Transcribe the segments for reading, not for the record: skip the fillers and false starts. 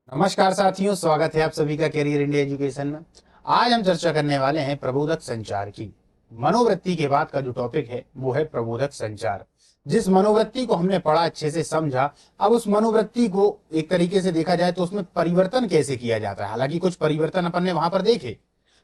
नमस्कार साथियों, स्वागत है आप सभी का कैरियर इंडिया एजुकेशन में। आज हम चर्चा करने वाले हैं प्रबोधक संचार की। मनोवृत्ति के बाद का जो टॉपिक है वो है प्रबोधक संचार। जिस मनोवृत्ति को हमने पढ़ा, अच्छे से समझा, अब उस मनोवृत्ति को एक तरीके से देखा जाए तो उसमें परिवर्तन कैसे किया जाता है। हालांकि कुछ परिवर्तन अपन ने वहां पर देखे,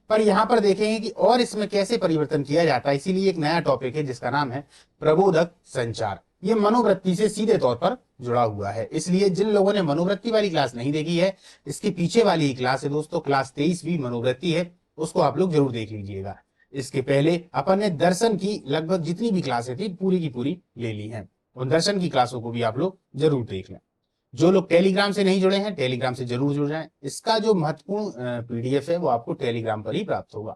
पर यहाँ पर देखेंगे कि और इसमें कैसे परिवर्तन किया जाता है। इसीलिए एक नया टॉपिक है जिसका नाम है प्रबोधक संचार। ये मनोवृत्ति से सीधे तौर पर जुड़ा हुआ है। इसलिए जिन लोगों ने मनोवृत्ति वाली क्लास नहीं देखी है, इसके पीछे वाली ही क्लास है दोस्तों, क्लास 23 मनोवृत्ति है, उसको आप लोग जरूर देख लीजिएगा। इसके पहले अपन ने दर्शन की लगभग जितनी भी क्लासें थी पूरी की पूरी ले ली हैं। उन दर्शन की क्लासों को भी आप लोग जरूर देख लें। जो लोग टेलीग्राम से नहीं जुड़े हैं, टेलीग्राम से जरूर जुड़ जाएं। इसका जो महत्वपूर्ण पीडीएफ है वो आपको टेलीग्राम पर ही प्राप्त होगा।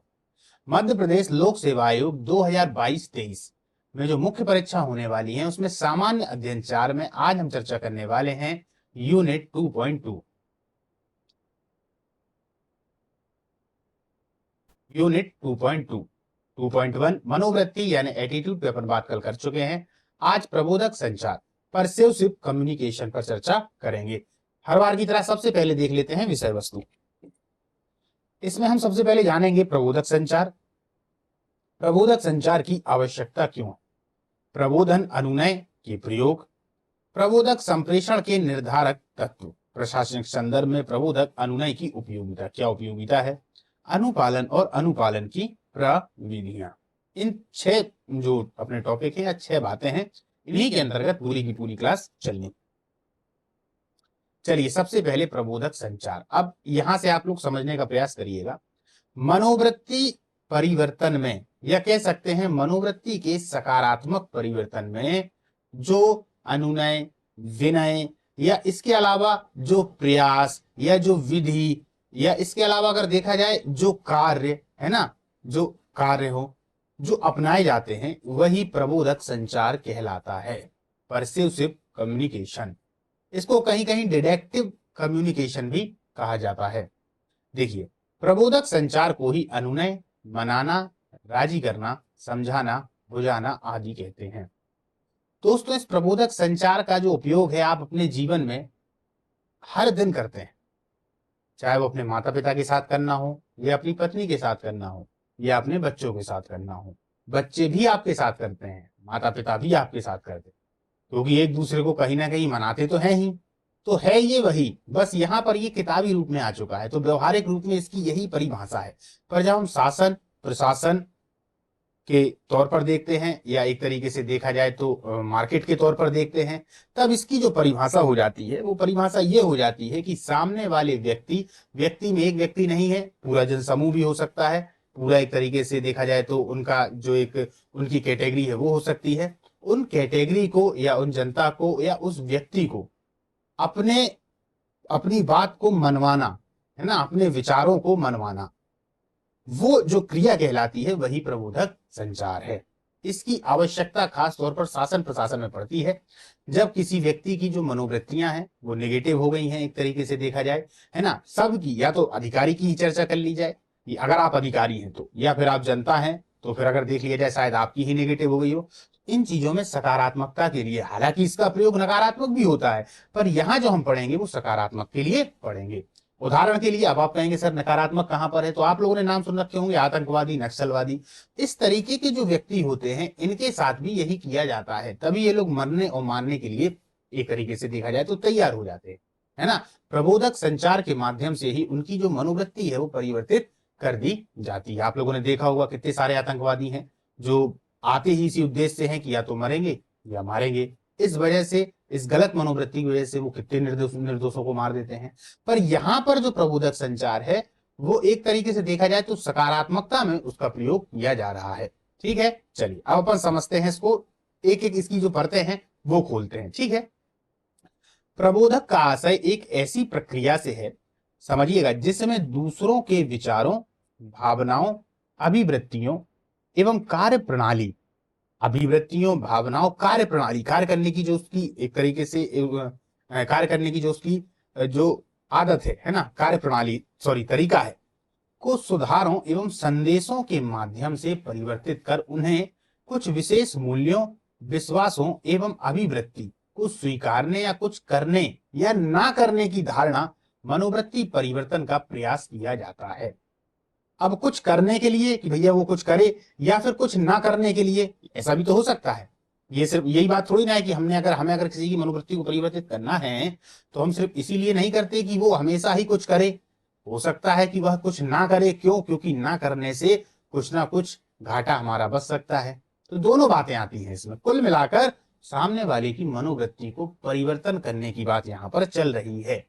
मध्य प्रदेश लोक सेवा आयोग 2022-23 में जो मुख्य परीक्षा होने वाली है उसमें सामान्य अध्ययन 4 में आज हम चर्चा करने वाले हैं यूनिट 2.2। यूनिट 2.2 2.1 मनोवृत्ति यानी एटीट्यूड पे अपन बात कल कर चुके हैं। आज प्रबोधक संचार परसेसिव कम्युनिकेशन पर चर्चा करेंगे। हर बार की तरह सबसे पहले देख लेते हैं विषय वस्तु। इसमें हम सबसे पहले जानेंगे प्रबोधक संचार। प्रबोधक संचार की आवश्यकता क्यों, प्रबोधन अनुनय के प्रयोग, प्रबोधक संप्रेषण के निर्धारक तत्व, प्रशासनिक संदर्भ में प्रबोधक अनुनय की उपयोगिता, क्या उपयोगिता है, अनुपालन और अनुपालन की प्रविधियां। इन 6 जो अपने टॉपिक है या 6 बातें हैं, इन्हीं के अंतर्गत पूरी की पूरी क्लास चलनी। चलिए सबसे पहले प्रबोधक संचार। अब यहां से आप लोग समझने का प्रयास करिएगा। मनोवृत्ति परिवर्तन में या कह सकते हैं मनोवृत्ति के सकारात्मक परिवर्तन में जो अनुनय, विनय या इसके अलावा जो प्रयास या जो विधि या इसके अलावा अगर देखा जाए जो कार्य है ना, जो कार्य हो जो अपनाए जाते हैं वही प्रबोधक संचार कहलाता है। परसेसिव कम्युनिकेशन, इसको कहीं कहीं डिडक्टिव कम्युनिकेशन भी कहा जाता है। देखिए, प्रबोधक संचार को ही अनुनय, मनाना, राजी करना, समझाना, बुझाना आदि कहते हैं। दोस्तों, इस प्रबोधक संचार का जो उपयोग है आप अपने जीवन में हर दिन करते हैं, चाहे वो अपने माता पिता के साथ करना हो या अपनी पत्नी के साथ करना हो या अपने बच्चों के साथ करना हो। बच्चे भी आपके साथ करते हैं, माता पिता भी आपके साथ करते हैं, क्योंकि एक दूसरे को कहीं ना कहीं मनाते तो हैं ही। तो है ये वही, बस यहाँ पर ये किताबी रूप में आ चुका है, तो व्यवहारिक रूप में इसकी यही परिभाषा है। पर जब हम शासन प्रशासन के तौर पर देखते हैं या एक तरीके से देखा जाए तो मार्केट के तौर पर देखते हैं, तब इसकी जो परिभाषा हो जाती है वो परिभाषा ये हो जाती है कि सामने वाले व्यक्ति में एक व्यक्ति नहीं है, पूरा जनसमूह भी हो सकता है। पूरा एक तरीके से देखा जाए तो उनका जो एक उनकी कैटेगरी है वो हो सकती है। उन कैटेगरी को या उन जनता को या उस व्यक्ति को अपनी बात को मनवाना है ना, अपने विचारों को मनवाना, वो जो क्रिया कहलाती है वही प्रबोधक संचार है। इसकी आवश्यकता खास तौर पर शासन प्रशासन में पड़ती है जब किसी व्यक्ति की जो मनोवृत्तियां हैं वो नेगेटिव हो गई हैं, एक तरीके से देखा जाए है ना, सबकी, या तो अधिकारी की ही चर्चा कर ली जाए, अगर आप अधिकारी हैं तो, या फिर आप जनता हैं तो फिर अगर देख लिया जाए शायद आपकी ही नेगेटिव हो गई हो। इन चीजों में सकारात्मकता के लिए, हालांकि इसका प्रयोग नकारात्मक भी होता है, पर यहाँ जो हम पढ़ेंगे वो सकारात्मक के लिए पढ़ेंगे। उदाहरण के लिए अब आप कहेंगे सर नकारात्मक कहां पर है, तो आप लोगों ने नाम सुन रखे होंगे आतंकवादी, नक्सलवादी। इस तरीके के जो व्यक्ति होते हैं इनके साथ भी यही किया जाता है, तभी ये लोग मरने और मारने के लिए एक तरीके से देखा जाए तो तैयार हो जाते हैं, है ना। प्रबोधक संचार के माध्यम से ही उनकी जो मनोवृत्ति है वो परिवर्तित कर दी जाती है। आप लोगों ने देखा होगा कितने सारे आतंकवादी हैं जो आते ही इसी उद्देश्य से हैं कि या तो मरेंगे या मारेंगे। इस वजह से, इस गलत मनोवृत्ति की वजह से वो कितने निर्दोषों को मार देते हैं। पर यहाँ पर जो प्रबोधक संचार है वो एक तरीके से देखा जाए तो सकारात्मकता में उसका प्रयोग किया जा रहा है। ठीक है, चलिए अब अपन समझते हैं इसको, एक एक इसकी जो परतें हैं वो खोलते हैं। ठीक है, प्रबोधक का आशय एक ऐसी प्रक्रिया से है, समझिएगा, जिसमें दूसरों के विचारों, भावनाओं, अभिवृत्तियों एवं कार्य प्रणाली, अभिवृत्तियों, भावनाओं, कार्य प्रणाली, कार्य करने की जो उसकी एक तरीके से कार्य करने की जो उसकी जो आदत है ना, कार्य प्रणाली, सॉरी तरीका है, को सुधारों एवं संदेशों के माध्यम से परिवर्तित कर उन्हें कुछ विशेष मूल्यों, विश्वासों एवं अभिवृत्ति को स्वीकारने या कुछ करने या ना करने की धारणा मनोवृत्ति परिवर्तन का प्रयास किया जाता है। अब कुछ करने के लिए कि भैया वो कुछ करे, या फिर कुछ ना करने के लिए, ऐसा भी तो हो सकता है। ये सिर्फ यही बात थोड़ी ना है कि हमें अगर किसी की मनोवृत्ति को परिवर्तित करना है तो हम सिर्फ इसीलिए नहीं करते कि वो हमेशा ही कुछ करे। हो सकता है कि वह कुछ ना करे, क्यों? क्योंकि ना करने से कुछ ना कुछ घाटा हमारा बच सकता है। तो दोनों बातें आती हैं इसमें। कुल मिलाकर सामने वाले की मनोवृत्ति को परिवर्तन करने की बात यहां पर चल रही है।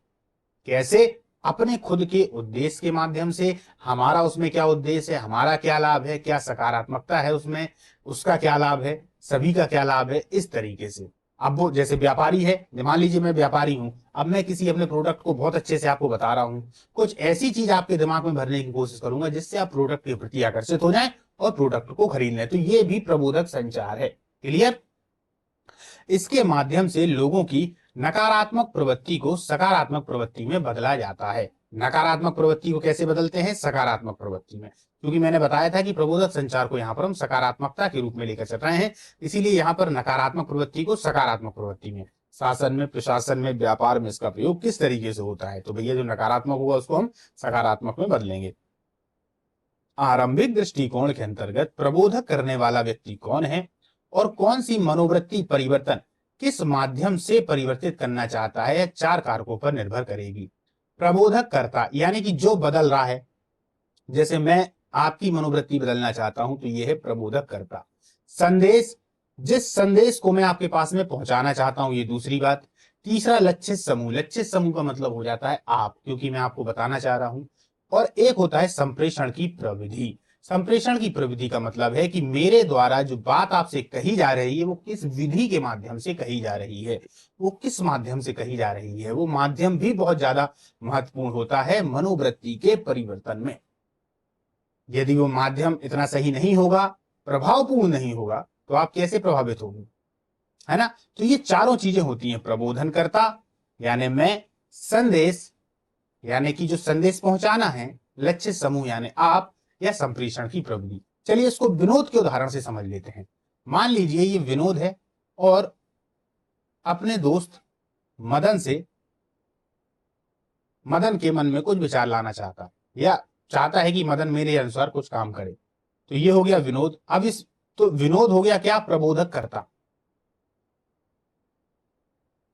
कैसे? अपने खुद के उद्देश्य के माध्यम से। हमारा उसमें क्या उद्देश्य है, हमारा क्या लाभ है, क्या सकारात्मकता है उसमें, उसका क्या लाभ है, सभी का क्या लाभ है, इस तरीके से। अब वो जैसे व्यापारी है, मान लीजिए मैं व्यापारी हूं, अब मैं किसी अपने प्रोडक्ट को बहुत अच्छे से आपको बता रहा हूं, कुछ ऐसी चीज आपके दिमाग में भरने की कोशिश करूंगा जिससे आप प्रोडक्ट के प्रति आकर्षित हो जाएं और प्रोडक्ट को खरीद लें। तो ये भी प्रबोधक संचार है। क्लियर? इसके माध्यम से लोगों की नकारात्मक प्रवृत्ति को सकारात्मक प्रवृत्ति में बदला जाता है। नकारात्मक प्रवृत्ति को कैसे बदलते हैं? सकारात्मक प्रवृत्ति में। क्योंकि मैंने बताया था कि प्रबोधक संचार को यहाँ पर हम सकारात्मकता के रूप में लेकर चल रहे हैं, इसीलिए यहाँ पर नकारात्मक प्रवृत्ति को सकारात्मक प्रवृत्ति में, शासन में, प्रशासन में, व्यापार में इसका प्रयोग किस तरीके से होता है। तो भैया जो नकारात्मक होगा उसको हम सकारात्मक में बदलेंगे। आरंभिक दृष्टिकोण के अंतर्गत प्रबोधक करने वाला व्यक्ति कौन है और कौन सी मनोवृत्ति परिवर्तन किस माध्यम से परिवर्तित करना चाहता है, यह 4 कारकों पर निर्भर करेगी। प्रबोधक कर्ता यानी कि जो बदल रहा है, जैसे मैं आपकी मनोवृत्ति बदलना चाहता हूं तो यह है प्रबोधक कर्ता। संदेश, जिस संदेश को मैं आपके पास में पहुंचाना चाहता हूं, ये दूसरी बात। तीसरा लक्षित समूह। लक्षित समूह का मतलब हो जाता है आप, क्योंकि मैं आपको बताना चाह रहा हूं। और एक होता है संप्रेषण की प्रविधि। संप्रेषण की प्रविधि का मतलब है कि मेरे द्वारा जो बात आपसे कही जा रही है वो किस विधि के माध्यम से कही जा रही है, वो किस माध्यम से कही जा रही है। वो माध्यम भी बहुत ज्यादा महत्वपूर्ण होता है मनोवृत्ति के परिवर्तन में। यदि वो माध्यम इतना सही नहीं होगा, प्रभावपूर्ण नहीं होगा, तो आप कैसे प्रभावित होंगे, है ना? तो ये चारों चीजें होती हैं, प्रबोधनकर्ता यानी मैं, संदेश यानी कि जो संदेश पहुंचाना है, लक्ष्य समूह यानी आप, या संप्रेषण की प्रविधि। चलिए इसको विनोद के उदाहरण से समझ लेते हैं। मान लीजिए ये विनोद है और अपने दोस्त मदन के मन में कुछ विचार लाना चाहता, या चाहता है कि मदन मेरे अनुसार कुछ काम करे। तो ये हो गया विनोद। अब तो विनोद हो गया क्या? प्रबोधक करता।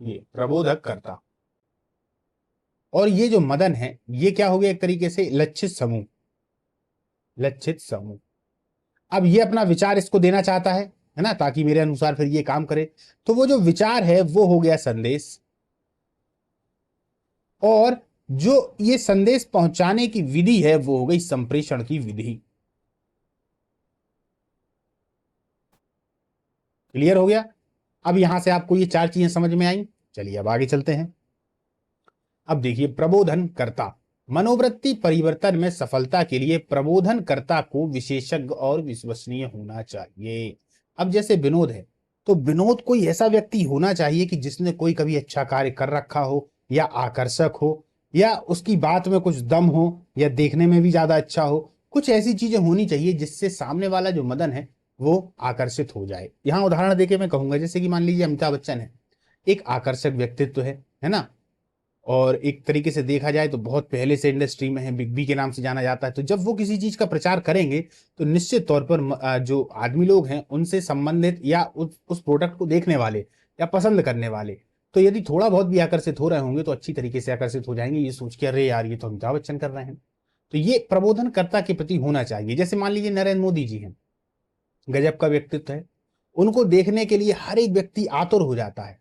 ये प्रबोधक करता। और ये जो मदन है ये क्या हो गया? एक तरीके से लक्षित समूह। लक्षित समूह। अब ये अपना विचार इसको देना चाहता है ना, ताकि मेरे अनुसार फिर ये काम करे। तो वो जो विचार है वो हो गया संदेश, और जो ये संदेश पहुंचाने की विधि है वो हो गई संप्रेषण की विधि। क्लियर हो गया? अब यहां से आपको ये 4 चीजें समझ में आई। चलिए अब आगे चलते हैं। अब देखिए, प्रबोधन कर्ता। मनोवृत्ति परिवर्तन में सफलता के लिए प्रबोधनकर्ता को विशेषज्ञ और विश्वसनीय होना चाहिए। अब जैसे विनोद है, तो विनोद कोई ऐसा व्यक्ति होना चाहिए कि जिसने कोई कभी अच्छा कार्य कर रखा हो, या आकर्षक हो, या उसकी बात में कुछ दम हो, या देखने में भी ज्यादा अच्छा हो। कुछ ऐसी चीजें होनी चाहिए जिससे सामने वाला जो मदन है वो आकर्षित हो जाए। यहाँ उदाहरण देके मैं कहूंगा, जैसे कि मान लीजिए अमिताभ बच्चन है, एक आकर्षक व्यक्तित्व है ना, और एक तरीके से देखा जाए तो बहुत पहले से इंडस्ट्री में है, बिग बी के नाम से जाना जाता है। तो जब वो किसी चीज का प्रचार करेंगे तो निश्चित तौर पर जो आदमी लोग हैं उनसे संबंधित, या उस प्रोडक्ट को देखने वाले या पसंद करने वाले, तो यदि थोड़ा बहुत भी आकर्षित हो रहे होंगे तो अच्छी तरीके से आकर्षित हो जाएंगे, ये सोच के अरे यार ये तो अमिताभ बच्चन कर रहे हैं। तो ये प्रबोधनकर्ता के प्रति होना चाहिए। जैसे मान लीजिए नरेंद्र मोदी जी हैं, गजब का व्यक्तित्व है, उनको देखने के लिए हर एक व्यक्ति आतुर हो जाता है,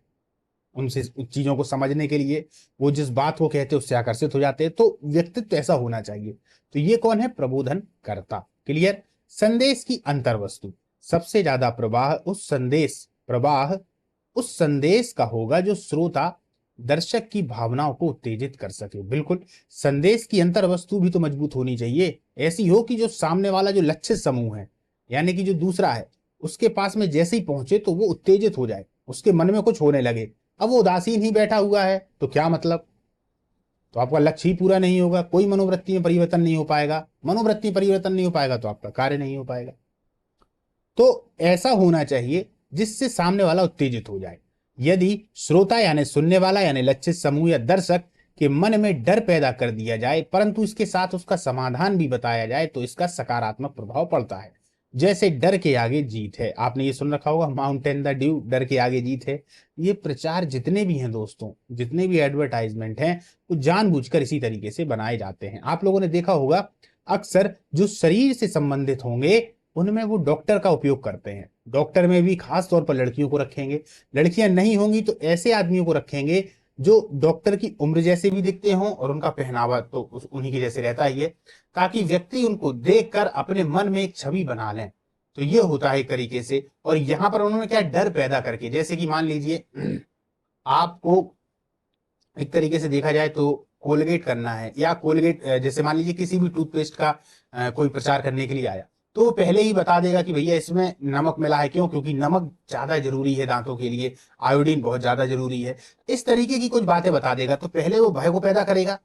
उनसे चीजों को समझने के लिए। वो जिस बात को कहते हैं उससे आकर्षित हो जाते हैं। तो व्यक्तित्व ऐसा होना चाहिए। तो ये कौन है? प्रबोधन करता। क्लियर? संदेश की अंतर्वस्तु। सबसे ज्यादा प्रवाह उस संदेश का होगा जो श्रोता दर्शक की भावनाओं को उत्तेजित कर सके। बिल्कुल, संदेश की अंतर्वस्तु भी तो मजबूत होनी चाहिए, ऐसी हो कि जो सामने वाला जो लक्षित समूह है, यानी कि जो दूसरा है, उसके पास में जैसे ही पहुंचे तो वो उत्तेजित हो जाए, उसके मन में कुछ होने लगे। अब वो उदासीन ही बैठा हुआ है तो क्या मतलब? तो आपका लक्ष्य ही पूरा नहीं होगा, कोई मनोवृत्ति में परिवर्तन नहीं हो पाएगा। मनोवृत्ति परिवर्तन नहीं हो पाएगा तो आपका कार्य नहीं हो पाएगा। तो ऐसा होना चाहिए जिससे सामने वाला उत्तेजित हो जाए। यदि श्रोता यानी सुनने वाला यानी लक्षित समूह या दर्शक कि मन में डर पैदा कर दिया जाए परंतु इसके साथ उसका समाधान भी बताया जाए तो इसका सकारात्मक प्रभाव पड़ता है। जैसे डर के आगे जीत है, आपने ये सुन रखा होगा, माउंटेन द ड्यू, डर के आगे जीत है। ये प्रचार जितने भी हैं दोस्तों, जितने भी एडवर्टाइजमेंट हैं, वो जानबूझकर इसी तरीके से बनाए जाते हैं। आप लोगों ने देखा होगा अक्सर जो शरीर से संबंधित होंगे उनमें वो डॉक्टर का उपयोग करते हैं। डॉक्टर में भी खास तौर पर लड़कियों को रखेंगे, लड़कियां नहीं होंगी तो ऐसे आदमियों को रखेंगे जो डॉक्टर की उम्र जैसे भी दिखते हों और उनका पहनावा तो उन्हीं के जैसे रहता ही है, ताकि व्यक्ति उनको देखकर अपने मन में एक छवि बना लें। तो ये होता है एक तरीके से। और यहां पर उन्होंने क्या डर पैदा करके, जैसे कि मान लीजिए आपको एक तरीके से देखा जाए तो कोलगेट करना है, या कोलगेट जैसे मान लीजिए किसी भी टूथपेस्ट का कोई प्रचार करने के लिए आया तो पहले ही बता देगा कि भैया इसमें नमक मिला है। क्यों? क्योंकि नमक ज्यादा जरूरी है दांतों के लिए, आयोडीन बहुत ज्यादा जरूरी है। इस तरीके की कुछ बातें बता देगा तो पहले वो भय को पैदा करेगा,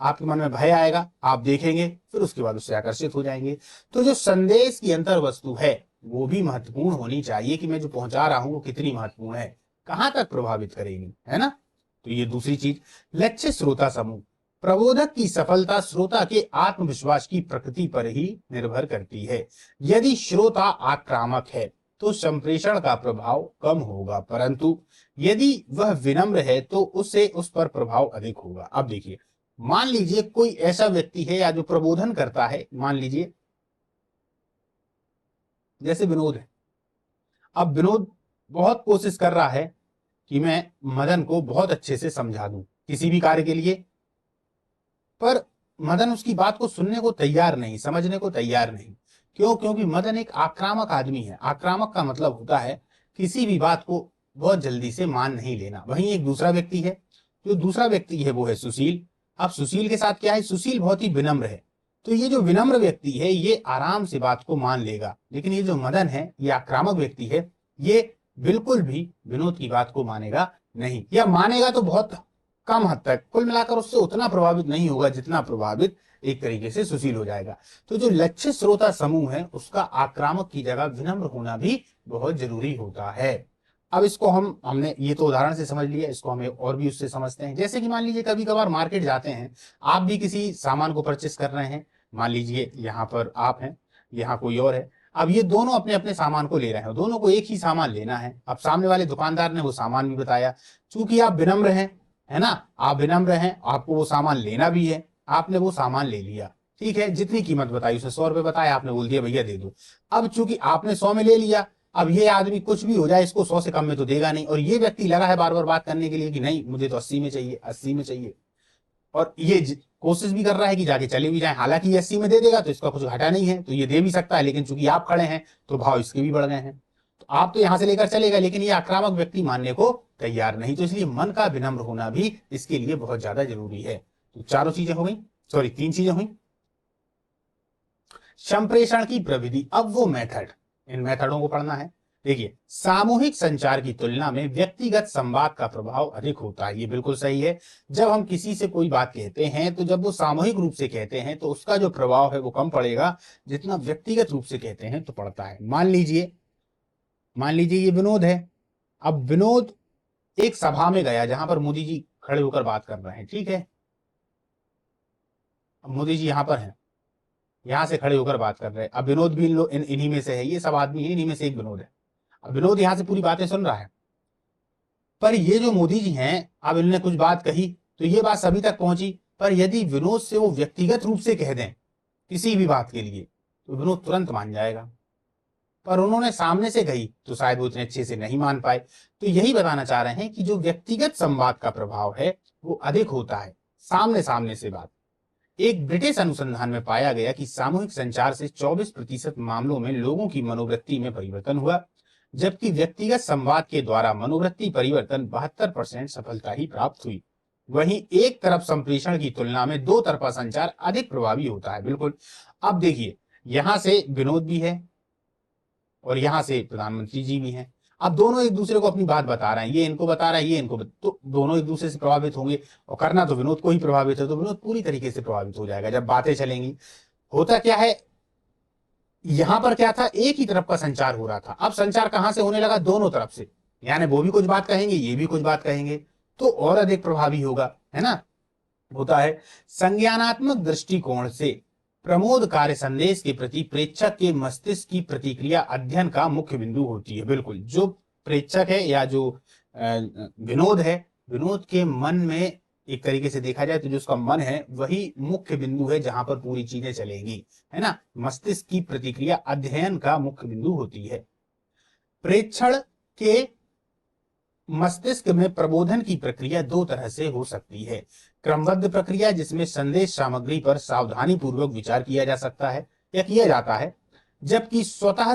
आपके मन में भय आएगा, आप देखेंगे, फिर उसके बाद उससे आकर्षित हो जाएंगे। तो जो संदेश की अंतर वस्तु है वो भी महत्वपूर्ण होनी चाहिए कि मैं जो पहुंचा रहा हूं वो कितनी महत्वपूर्ण है, कहां तक प्रभावित करेगी, है ना। तो ये दूसरी चीज। लक्ष्य श्रोता समूह, प्रबोधक की सफलता श्रोता के आत्मविश्वास की प्रकृति पर ही निर्भर करती है। यदि श्रोता आक्रामक है तो संप्रेषण का प्रभाव कम होगा, परंतु यदि वह विनम्र है तो उससे उस पर प्रभाव अधिक होगा। अब देखिए, मान लीजिए कोई ऐसा व्यक्ति है या जो प्रबोधन करता है, मान लीजिए जैसे विनोद है। अब विनोद बहुत कोशिश कर रहा है कि मैं मदन को बहुत अच्छे से समझा दूं किसी भी कार्य के लिए, पर मदन उसकी बात को सुनने को तैयार नहीं, समझने को तैयार नहीं। क्यों? क्योंकि मदन एक आक्रामक आदमी है। आक्रामक का मतलब होता है किसी भी बात को बहुत जल्दी से मान नहीं लेना। वहीं एक दूसरा व्यक्ति है, जो दूसरा व्यक्ति है वो है सुशील। अब सुशील के साथ क्या है, सुशील बहुत ही विनम्र है। तो ये जो विनम्र व्यक्ति है ये आराम से बात को मान लेगा, लेकिन ये जो मदन है, ये आक्रामक व्यक्ति है, ये बिल्कुल भी विनोद की बात को मानेगा नहीं, या मानेगा तो बहुत कम हद तक। कुल मिलाकर उससे उतना प्रभावित नहीं होगा जितना प्रभावित एक तरीके से सुशील हो जाएगा। तो जो लक्ष्य श्रोता समूह है उसका आक्रामक की जगह विनम्र होना भी बहुत जरूरी होता है। अब इसको हमने ये तो उदाहरण से समझ लिया, इसको हमें और भी उससे समझते हैं। जैसे कि मान लीजिए कभी कभार मार्केट जाते हैं, आप भी किसी सामान को परचेस कर रहे हैं, मान लीजिए यहाँ पर आप हैं, यहाँ कोई और है। अब ये दोनों अपने अपने सामान को ले रहे हैं, दोनों को एक ही सामान लेना है। अब सामने वाले दुकानदार ने वो सामान भी बताया, चूंकि आप विनम्र हैं, है ना, आप विनम्र हैं, आपको वो सामान लेना भी है, आपने वो सामान ले लिया, ठीक है। जितनी कीमत बताई, उसने 100 रुपए बताया, आपने बोल दिया भैया दे दो। अब चूंकि आपने 100 में ले लिया, अब ये आदमी कुछ भी हो जाए इसको 100 से कम में तो देगा नहीं, और ये व्यक्ति लगा है बार बार बात करने के लिए कि नहीं मुझे तो 80 में चाहिए, 80 में चाहिए, और ये कोशिश भी कर रहा है कि जाके चले भी जाए। हालांकि ये 80 में दे देगा तो इसका कुछ घाटा नहीं है, तो ये दे भी सकता है, लेकिन चूंकि आप खड़े हैं तो भाव इसके भी बढ़ गए हैं, तो आप तो यहां से लेकर चलेगा, लेकिन ये आक्रामक व्यक्ति मानने को तैयार नहीं। तो इसलिए मन का विनम्र होना भी इसके लिए बहुत ज्यादा जरूरी है। तो चारों चीजें हो गई, सॉरी 3 चीजें हुई। संप्रेषण की प्रविधि, अब वो मेथड, इन मेथडों को पढ़ना है। देखिए, सामूहिक संचार की तुलना में व्यक्तिगत संवाद का प्रभाव अधिक होता है, ये बिल्कुल सही है। जब हम किसी से कोई बात कहते हैं तो जब वो सामूहिक रूप से कहते हैं तो उसका जो प्रभाव है वो कम पड़ेगा, जितना व्यक्तिगत रूप से कहते हैं तो पड़ता है। मान लीजिए ये विनोद है। अब विनोद एक सभा में गया जहां पर मोदी जी खड़े होकर बात कर रहे हैं, ठीक है। अब मोदी जी यहां पर हैं, यहां से खड़े होकर बात कर रहे हैं। अब विनोद भी इन्हीं में से है, ये सब आदमी है, इन्हीं में से एक विनोद है। अब विनोद यहां से पूरी बातें सुन रहा है, पर ये जो मोदी जी हैं, अब इन्होंने कुछ बात कही तो ये बात सभी तक पहुंची, पर यदि विनोद से वो व्यक्तिगत रूप से कह दें किसी भी बात के लिए तो विनोद तुरंत मान जाएगा, पर उन्होंने सामने से कही तो शायद वो इतने अच्छे से नहीं मान पाए। तो यही बताना चाह रहे हैं कि जो व्यक्तिगत संवाद का प्रभाव है वो अधिक होता है सामने सामने से बात। एक ब्रिटिश अनुसंधान में पाया गया कि सामूहिक संचार से 24% मामलों में लोगों की मनोवृत्ति में परिवर्तन हुआ, जबकि व्यक्तिगत संवाद के द्वारा मनोवृत्ति परिवर्तन 72% सफलता ही प्राप्त हुई। वहीं एक तरफ संप्रेषण की तुलना में दो तरफा संचार अधिक प्रभावी होता है। बिल्कुल। अब देखिए, यहां से विनोद भी है और यहां से प्रधानमंत्री जी भी हैं। अब दोनों एक दूसरे को अपनी बात बता रहे हैं, ये इनको बता रहा है, ये इनको तो दोनों एक दूसरे से प्रभावित होंगे, और करना तो विनोद को ही प्रभावित है, तो विनोद पूरी तरीके से प्रभावित हो जाएगा जब बातें चलेंगी। होता क्या है, यहां पर क्या था, एक ही तरफ का संचार हो रहा था, अब संचार कहां से होने लगा, दोनों तरफ से, यानी वो भी कुछ बात कहेंगे, ये भी कुछ बात कहेंगे, तो और अधिक प्रभावी होगा, है ना। होता है। संज्ञानात्मक दृष्टिकोण से प्रमोद कार्य संदेश के प्रति प्रेक्षक के मस्तिष्क की प्रतिक्रिया अध्ययन का मुख्य बिंदु होती है। बिल्कुल, जो प्रेक्षक है या जो विनोद है, विनोद के मन में एक तरीके से देखा जाए तो जो उसका मन है वही मुख्य बिंदु है जहां पर पूरी चीजें चलेंगी, है ना। मस्तिष्क की प्रतिक्रिया अध्ययन का मुख्य बिंदु होती है। प्रेक्षण के मस्तिष्क में प्रबोधन की प्रक्रिया दो तरह से हो सकती है। क्रमबद्ध प्रक्रिया, जिसमें संदेश सामग्री पर सावधानी पूर्वक विचार किया जा सकता है या किया जाता है, जबकि स्वतः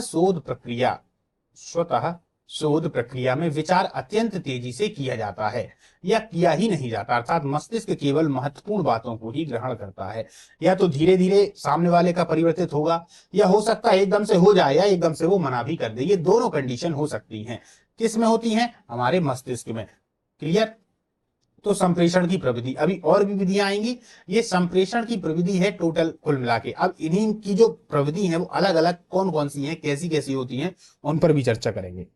शोध प्रक्रिया में विचार अत्यंत तेजी से किया जाता है या किया ही नहीं जाता, अर्थात मस्तिष्क केवल महत्वपूर्ण बातों को ही ग्रहण करता है। या तो धीरे धीरे सामने वाले का परिवर्तित होगा, या हो सकता है एकदम से हो जाए या एकदम से वो मना भी कर दे। ये दोनों कंडीशन हो सकती हैं। किस में होती हैं? हमारे मस्तिष्क में। क्लियर? तो संप्रेषण की प्रविधि, अभी और भी विधियां आएंगी। ये संप्रेषण की प्रविधि है टोटल कुल मिला के। अब इन्हीं की जो प्रविधि है वो अलग अलग कौन कौन सी हैं, कैसी कैसी होती हैं, उन पर भी चर्चा करेंगे।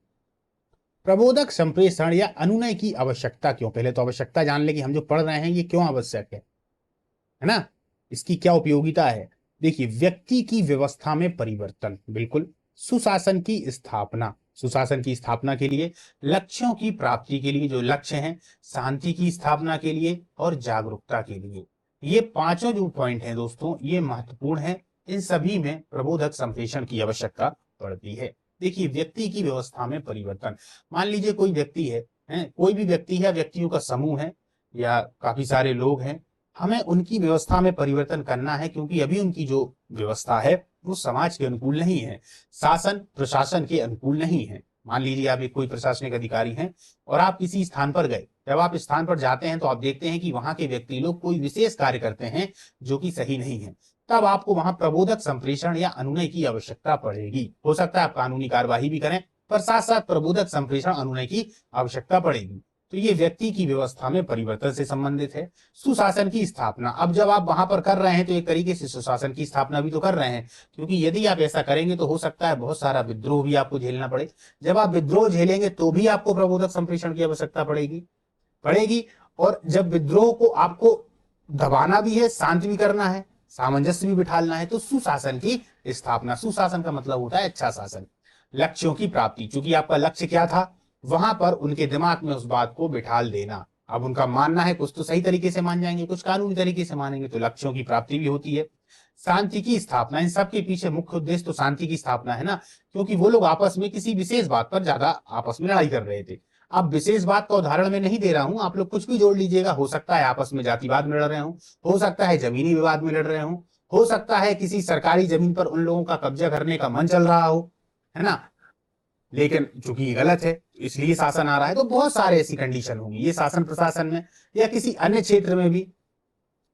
प्रबोधक संप्रेषण या अनुनय की आवश्यकता क्यों? पहले तो आवश्यकता जान ले कि हम जो पढ़ रहे हैं ये क्यों आवश्यक है ना, इसकी क्या उपयोगिता है। देखिए, व्यक्ति की व्यवस्था में परिवर्तन, बिल्कुल। सुशासन की स्थापना, सुशासन की स्थापना के लिए, लक्ष्यों की प्राप्ति के लिए, जो लक्ष्य हैं, शांति की स्थापना के लिए और जागरूकता के लिए। ये पांचों जो पॉइंट हैं दोस्तों, ये महत्वपूर्ण है। इन सभी में प्रबोधक संप्रेषण की आवश्यकता पड़ती है। देखिए, व्यक्ति की व्यवस्था में परिवर्तन, मान लीजिए कोई व्यक्ति है, कोई भी व्यक्ति है, व्यक्तियों का समूह है या काफी सारे लोग हैं, हमें उनकी व्यवस्था में परिवर्तन करना है, क्योंकि अभी उनकी जो व्यवस्था है वो समाज के अनुकूल नहीं है, शासन प्रशासन के अनुकूल नहीं है। मान लीजिए आप एक कोई प्रशासनिक अधिकारी हैं और आप किसी स्थान पर गए। जब आप स्थान पर जाते हैं तो आप देखते हैं कि वहां के व्यक्ति लोग कोई विशेष कार्य करते हैं जो कि सही नहीं है। तब आपको वहां प्रबोधक संप्रेषण या अनुनय की आवश्यकता पड़ेगी। हो सकता है आप कानूनी कार्यवाही भी करें, पर साथ साथ प्रबोधक संप्रेषण अनुनय की आवश्यकता पड़ेगी। तो ये व्यक्ति की व्यवस्था में परिवर्तन से संबंधित है। सुशासन की स्थापना, अब जब आप वहां पर कर रहे हैं तो एक तरीके से सुशासन की स्थापना भी तो कर रहे हैं, क्योंकि यदि आप ऐसा करेंगे तो हो सकता है बहुत सारा विद्रोह भी आपको झेलना पड़े। जब आप विद्रोह झेलेंगे तो भी आपको प्रबोधक संप्रेषण की आवश्यकता पड़ेगी। और जब विद्रोह को आपको दबाना भी है, शांत भी करना है, सामंजस्य भी बिठाना है, तो सुशासन की स्थापना। सुशासन का मतलब होता है अच्छा शासन। लक्ष्यों की प्राप्ति, चूंकि आपका लक्ष्य क्या था, वहां पर उनके दिमाग में उस बात को बिठाल देना। अब उनका मानना है, कुछ तो सही तरीके से मान जाएंगे, कुछ कानूनी तरीके से मानेंगे, तो लक्ष्यों की प्राप्ति भी होती है। शांति की स्थापना, इन सब के पीछे मुख्य उद्देश्य तो शांति की स्थापना है ना, क्योंकि वो लोग आपस में किसी विशेष बात पर ज्यादा आपस में लड़ाई कर रहे थे। अब विशेष बात का उदाहरण मैं नहीं दे रहा हूं, आप लोग कुछ भी जोड़ लीजिएगा। हो सकता है आपस में जातिवाद में लड़ रहे हो सकता है जमीनी विवाद में लड़ रहे हो सकता है किसी सरकारी जमीन पर उन लोगों का कब्जा करने का मन चल रहा हो, है ना, लेकिन चूंकि ये गलत है इसलिए शासन आ रहा है। तो बहुत सारे ऐसी कंडीशन होंगी, ये शासन प्रशासन में या किसी अन्य क्षेत्र में भी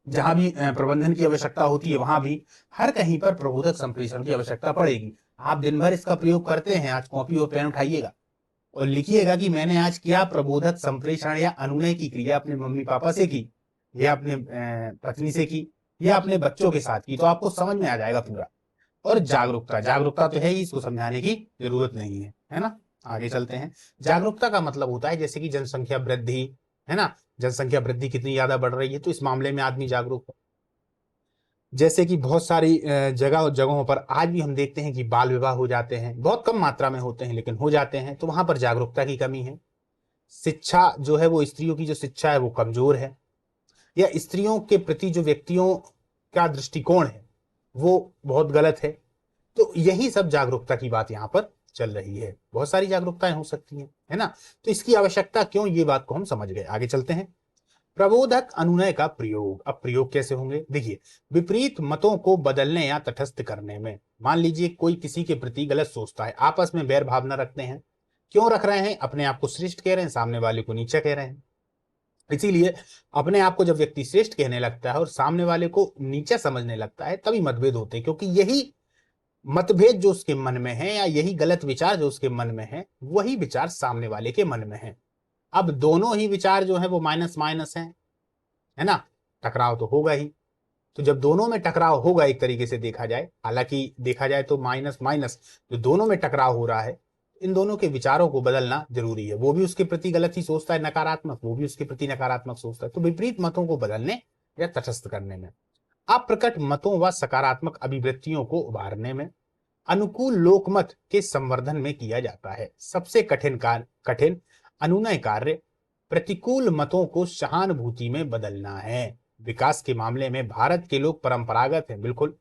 जहां भी प्रबंधन की आवश्यकता होती है, वहां भी हर कहीं पर प्रबोधक संप्रेषण की आवश्यकता पड़ेगी। आप दिन भर इसका प्रयोग करते हैं, आज कॉपी और पेन उठाइएगा और लिखिएगा कि मैंने आज क्या प्रबोधक संप्रेषण या अनुनय की क्रिया अपने मम्मी पापा से की, या अपने पत्नी से की, या अपने बच्चों के साथ की, तो आपको समझ में आ जाएगा पूरा। और जागरूकता, जागरूकता तो है ही, इसको समझाने की जरूरत नहीं है ना। आगे चलते हैं। जागरूकता का मतलब होता है जैसे कि जनसंख्या वृद्धि, है ना, जनसंख्या वृद्धि कितनी ज्यादा बढ़ रही है, तो इस मामले में आदमी जागरूक है। जैसे कि बहुत सारी जगहों पर आज भी हम देखते हैं कि बाल विवाह हो जाते हैं, बहुत कम मात्रा में होते हैं लेकिन हो जाते हैं, तो वहां पर जागरूकता की कमी है। शिक्षा जो है वो, स्त्रियों की जो शिक्षा है वो कमजोर है, या स्त्रियों के प्रति जो व्यक्तियों का दृष्टिकोण है वो बहुत गलत है। तो यही सब जागरूकता की बात यहाँ पर चल रही है। बहुत सारी जागरूकताएं हो सकती हैं, है ना। तो इसकी आवश्यकता क्यों, ये बात को हम समझ गए। आगे चलते हैं। प्रबोधक अनुनय का प्रयोग। अब प्रयोग कैसे होंगे? देखिए, विपरीत मतों को बदलने या तटस्थ करने में। मान लीजिए कोई किसी के प्रति गलत सोचता है, आपस में बैर भावना रखते हैं। क्यों रख रहे हैं? अपने आप को श्रेष्ठ कह रहे हैं, सामने वाले को नीचा कह रहे हैं। इसीलिए अपने आप को जब व्यक्ति श्रेष्ठ कहने लगता है और सामने वाले को नीचा समझने लगता है, तभी मतभेद होते हैं, क्योंकि यही मतभेद जो उसके मन में है या यही गलत विचार जो उसके मन में है, वही विचार सामने वाले के मन में है। अब दोनों ही विचार जो है वो माइनस माइनस हैं, है ना, टकराव तो होगा ही। तो जब दोनों में टकराव होगा, एक तरीके से देखा जाए, हालांकि देखा जाए तो माइनस माइनस जो दोनों में टकराव हो रहा है, इन दोनों के विचारों को बदलना जरूरी है। वो भी उसके प्रति गलत ही सोचता है, नकारात्मक, वो भी उसके प्रति नकारात्मक सोचता है, तो विपरीत मतों को बदलने या तटस्थ करने में, अप्रकट मतों व सकारात्मक अभिवृत्तियों को उभारने में, अनुकूल लोकमत के संवर्धन में किया जाता है। सबसे कठिन अनुनय कार्य प्रतिकूल मतों को सहानुभूति में बदलना है। विकास के मामले में भारत के लोग परंपरागत हैं, बिल्कुल,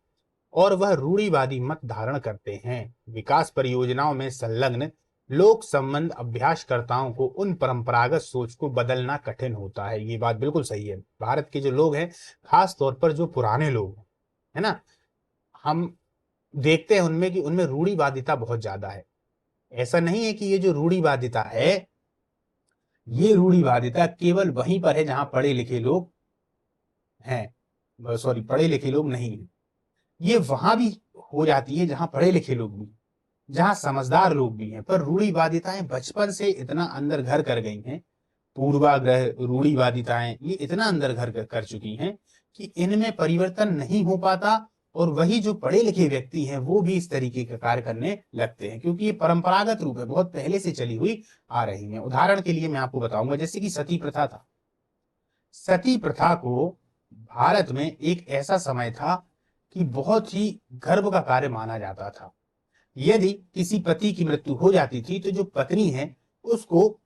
और वह रूढ़िवादी मत धारण करते हैं। विकास परियोजनाओं में संलग्न लोक संबंध अभ्यासकर्ताओं को उन परंपरागत सोच को बदलना कठिन होता है। ये बात बिल्कुल सही है। भारत के जो लोग हैं, खास तौर पर जो पुराने लोग हैं, है ना, हम देखते हैं उनमें कि उनमें रूढ़िवादिता बहुत ज्यादा है। ऐसा नहीं है कि ये जो रूढ़िवादिता है, ये रूढ़िवादिता केवल वहीं पर है जहां पढ़े लिखे लोग हैं, सॉरी, पढ़े लिखे लोग नहीं है। ये वहां भी हो जाती है जहां पढ़े लिखे लोग भी, जहां समझदार लोग भी हैं, पर रूढ़िवादिताएं बचपन से इतना अंदर घर कर गई हैं, पूर्वाग्रह रूढ़िवादिताएं ये इतना अंदर घर कर चुकी हैं कि इनमें परिवर्तन नहीं हो पाता, और वही जो पढ़े लिखे व्यक्ति हैं वो भी इस तरीके का कार्य करने लगते हैं, क्योंकि ये परंपरागत रूप है, बहुत पहले से चली हुई आ रही है। उदाहरण के लिए मैं आपको बताऊंगा, जैसे कि सती प्रथा था। सती प्रथा को भारत में एक ऐसा समय था कि बहुत ही गर्व का कार्य माना जाता था। यदि किसी पति की मृत्यु हो जाती थी तो जो पत्नी है उसको